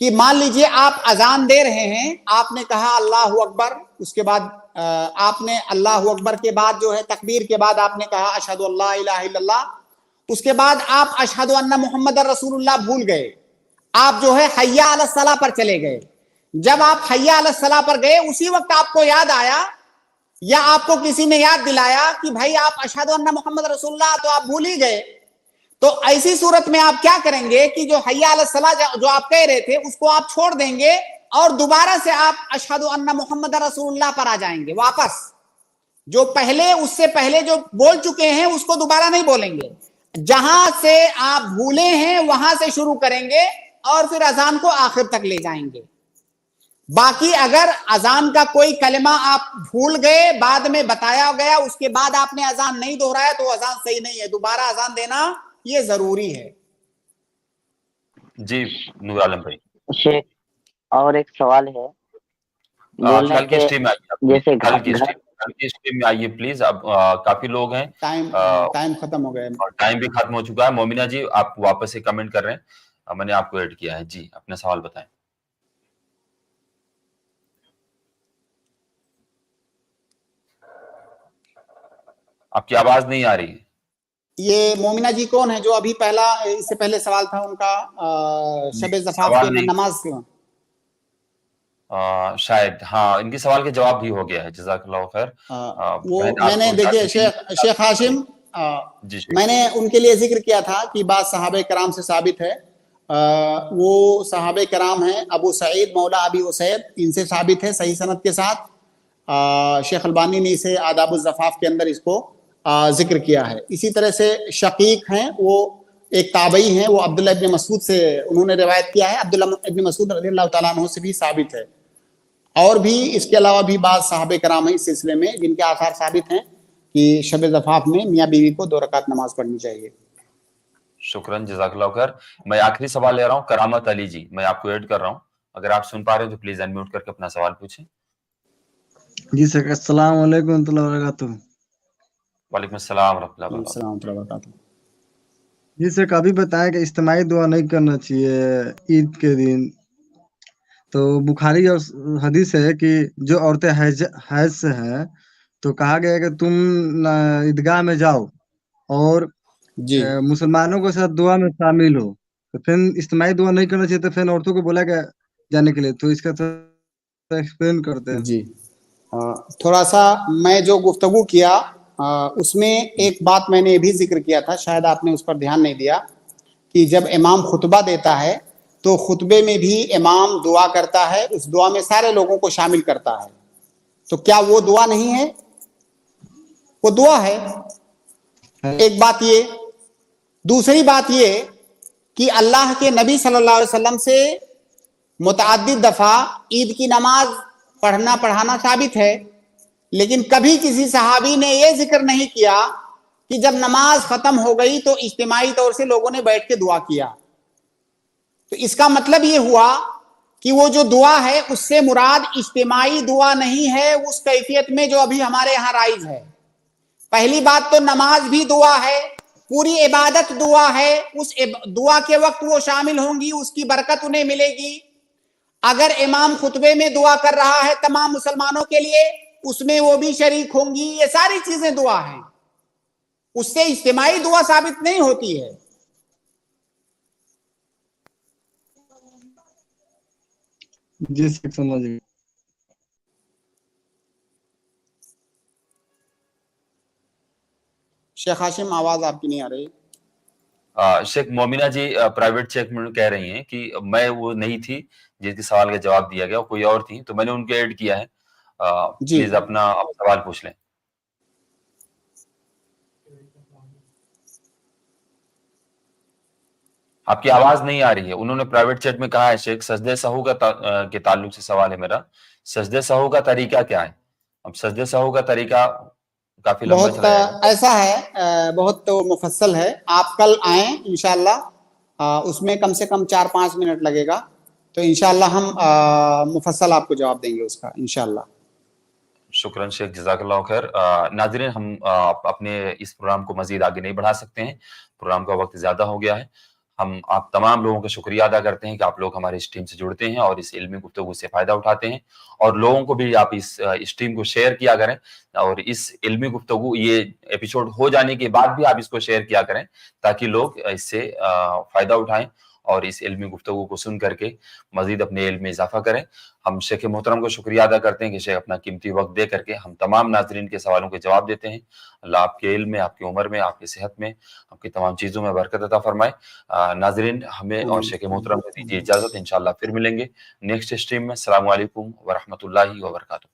C: कि मान लीजिए आप अजान दे रहे हैं, आपने कहा अल्लाहु अकबर, उसके बाद आपने अल्लाहु अकबर के बाद जो है तकबीर के बाद आपने कहा अशहदु अल्ला इलाहा इल्लल्लाह, उसके बाद आप अशहदु अन्ना मुहम्मदर रसूलुल्लाह भूल गए, आप जो है हय्या अलस सलाह पर चले गए। जब आप हय्या अलस सलाह पर गए, उसी वक्त आपको याद आया या आपको किसी ने याद दिलाया कि भाई आप अशहदु अन्ना मुहम्मद रसूलुल्लाह, तो आप भूल ही गए। तो ऐसी सूरत में आप क्या करेंगे कि जो हय्या अलस सलाह जो आप कह रहे थे उसको आप छोड़ देंगे और दोबारा से आप अशहदु अन्ना मुहम्मद रसूलुल्लाह पर आ जाएंगे वापस। जो पहले, उससे पहले जो बोल चुके हैं उसको दोबारा नहीं बोलेंगे, जहां से आप भूले हैं वहां से शुरू करेंगे और फिर अजान को आखिर तक ले जाएंगे। बाकी अगर अजान का कोई कलिमा आप भूल गए, बाद में बताया गया, उसके बाद आपने अजान नहीं दोहराया, तो अजान सही नहीं है, दोबारा अजान देना ये जरूरी है।
B: जी नूर आलम भाई।
L: शेख, और एक सवाल है,
B: कल की स्ट्रीम में आइए, जैसे कल की स्ट्रीम में आइए प्लीज। अब काफी लोग हैं,
C: टाइम खत्म हो गया,
B: टाइम भी खत्म हो चुका है। मोमिना जी, आप वापस से कमेंट कर रहे हैं, मैंने आपको ऐड किया है। जी, अपना सवाल बताएं। आपकी आवाज नहीं आ रही है।
C: ये मोमिना जी कौन है जो अभी पहला, इससे पहले सवाल था उनका शबे ज़फ़ाफ़ के नमाज के?
B: शायद हाँ, इनके सवाल के जवाब भी हो गया है, जज़ाकल्लाह खैर।
C: वो मैंने देखिए शेख हाशिम, मैंने उनके लिए जिक्र किया था कि बात सहाबे कराम से साबित है। वो सहाबे कराम हैं अबू सईद मौला अबी उसैद, इनसे साबित है सही सनद के साथ। शेख अलबानी ने इसे आदाब ज़फ़ाफ़ के अंदर इसको जिक्र किया है। इसी तरह से शकीक हैं, वो एक ताबई हैं, वो अब्दुल्ला इब्न मसूद से उन्होंने रिवायत किया है, अब्दुल्ला इब्न मसूद रज़ियल्लाहु ताला अन्हु से भी साबित है। और भी इसके अलावा भी बात सहाबे कराम है इस सिलसिले में जिनके आसार साबित हैं कि शब ज़फ़ाफ़ में मियाँ बीवी को 2 रकात नमाज पढ़नी चाहिए।
B: शुक्रन, जज़ाकल्लाह खैर। मैं आखिरी सवाल ले रहा हूँ, करामत अली जी, मैं आपको ऐड कर रहा हूँ, अगर आप सुन पा रहे हो तो प्लीज अनम्यूट करके अपना सवाल पूछें।
N: जी सर, अस्सलाम वालेकुम रहमतुल्लाहि व बरकातुहू।
B: वालेकुम अस्सलाम रहमतुल्लाहि व बरकातुहू।
N: जी सर, कभी बताया कि इज्तिमाई दुआ नहीं करना चाहिए ईद के दिन। तो बुखारी और हदीस है कि जो औरतें हैज से हैं तो कहा गया है कि तुम ईदगाह में जाओ और मुसलमानों के साथ दुआ में शामिल हो। तो फिर इज्तिमाई दुआ नहीं करना चाहिए, तो फिर औरतों को बोला गया जाने के लिए, तो इसका थोड़ा एक्सप्लेन करते हैं।
C: जी थोड़ा सा मैं जो गुफ्तगू किया उसमें एक बात मैंने भी जिक्र किया था, शायद आपने उस पर ध्यान नहीं दिया, कि जब इमाम खुतबा देता है तो खुतबे में भी इमाम दुआ करता है, उस दुआ में सारे लोगों को शामिल करता है। तो क्या वो दुआ नहीं है? वो दुआ है। एक बात ये। दूसरी बात ये कि अल्लाह के नबी सल्लल्लाहु अलैहि वसल्लम से मुतअद्दिद दफा ईद की नमाज पढ़ना पढ़ाना साबित है, लेकिन कभी किसी सहाबी ने यह जिक्र नहीं किया कि जब नमाज खत्म हो गई तो इज्तिमाई तौर से लोगों ने बैठ के दुआ किया। तो इसका मतलब ये हुआ कि वो जो दुआ है उससे मुराद इज्तिमाई दुआ नहीं है उस कैफियत में जो अभी हमारे यहाँ राइज है। पहली बात तो नमाज भी दुआ है, पूरी इबादत दुआ है, उस दुआ के वक्त वो शामिल होंगी, उसकी बरकत उन्हें मिलेगी। अगर इमाम खुतबे में दुआ कर रहा है तमाम मुसलमानों के लिए, उसमें वो भी शरीक होंगी। ये सारी चीजें दुआ हैं, उससे इज्तिमाई दुआ साबित नहीं होती है।
N: जी समझ गए।
C: शेख हाशिम आवाज आपकी नहीं आ रही।
B: शेख मोमिना जी प्राइवेट चेक में कह रही हैं कि मैं वो नहीं थी जिसके सवाल का जवाब दिया गया, कोई और थी, तो मैंने उनको ऐड किया है। प्लीज अपना आप सवाल पूछ लें। आपकी आवाज नहीं आ रही है। उन्होंने प्राइवेट चैट में कहा है शेख, सजदे सहू के ताल्लुक से सवाल है मेरा, सजदे सहू का तरीका क्या है? अब सजदे सहू का तरीका काफी लंबा
C: बहुत
B: चला जाएगा।
C: ऐसा है, बहुत तो मुफस्सल है। आप कल आए इंशाल्लाह, उसमें कम से कम 4-5 मिनट लगेगा, तो इंशाल्लाह हम मुफस्सल आपको जवाब देंगे उसका इंशाल्लाह।
B: शुक्रन शेख, जज़ाकल्लाह खैर। नाज़रीन, हम अपने इस प्रोग्राम को मजीद आगे नहीं बढ़ा सकते हैं, प्रोग्राम का वक्त ज्यादा हो गया है। हम आप तमाम लोगों का शुक्रिया अदा करते हैं कि आप लोग हमारे इस टीम से जुड़ते हैं और इस इल्मी गुफ्तगू से फायदा उठाते हैं, और लोगों को भी आप इस टीम को शेयर किया करें, और इस इल्मी गुफ्तगू ये एपिसोड हो जाने के बाद भी आप इसको शेयर किया करें, ताकि लोग इससे फायदा उठाएं और इस इल्मी गुफ्तगू को सुन करके मजीद अपने इल्म में इजाफा करें। हम शेख मोहतरम को शुक्रिया अदा करते हैं कि शेख अपना कीमती वक्त दे करके हम तमाम नाजरीन के सवालों के जवाब देते हैं। अल्लाह आपके इल्म में, आपकी उम्र में, आपकी सेहत में, आपकी तमाम चीज़ों में बरकत अता फरमाए। नाजरीन, हमें और शेख मोहतरम को दीजिए इजाज़त, इंशाअल्लाह फिर मिलेंगे नेक्स्ट स्ट्रीम में। अस्सलामु अलैकुम व रहमतुल्लाहि व बरकातुहू।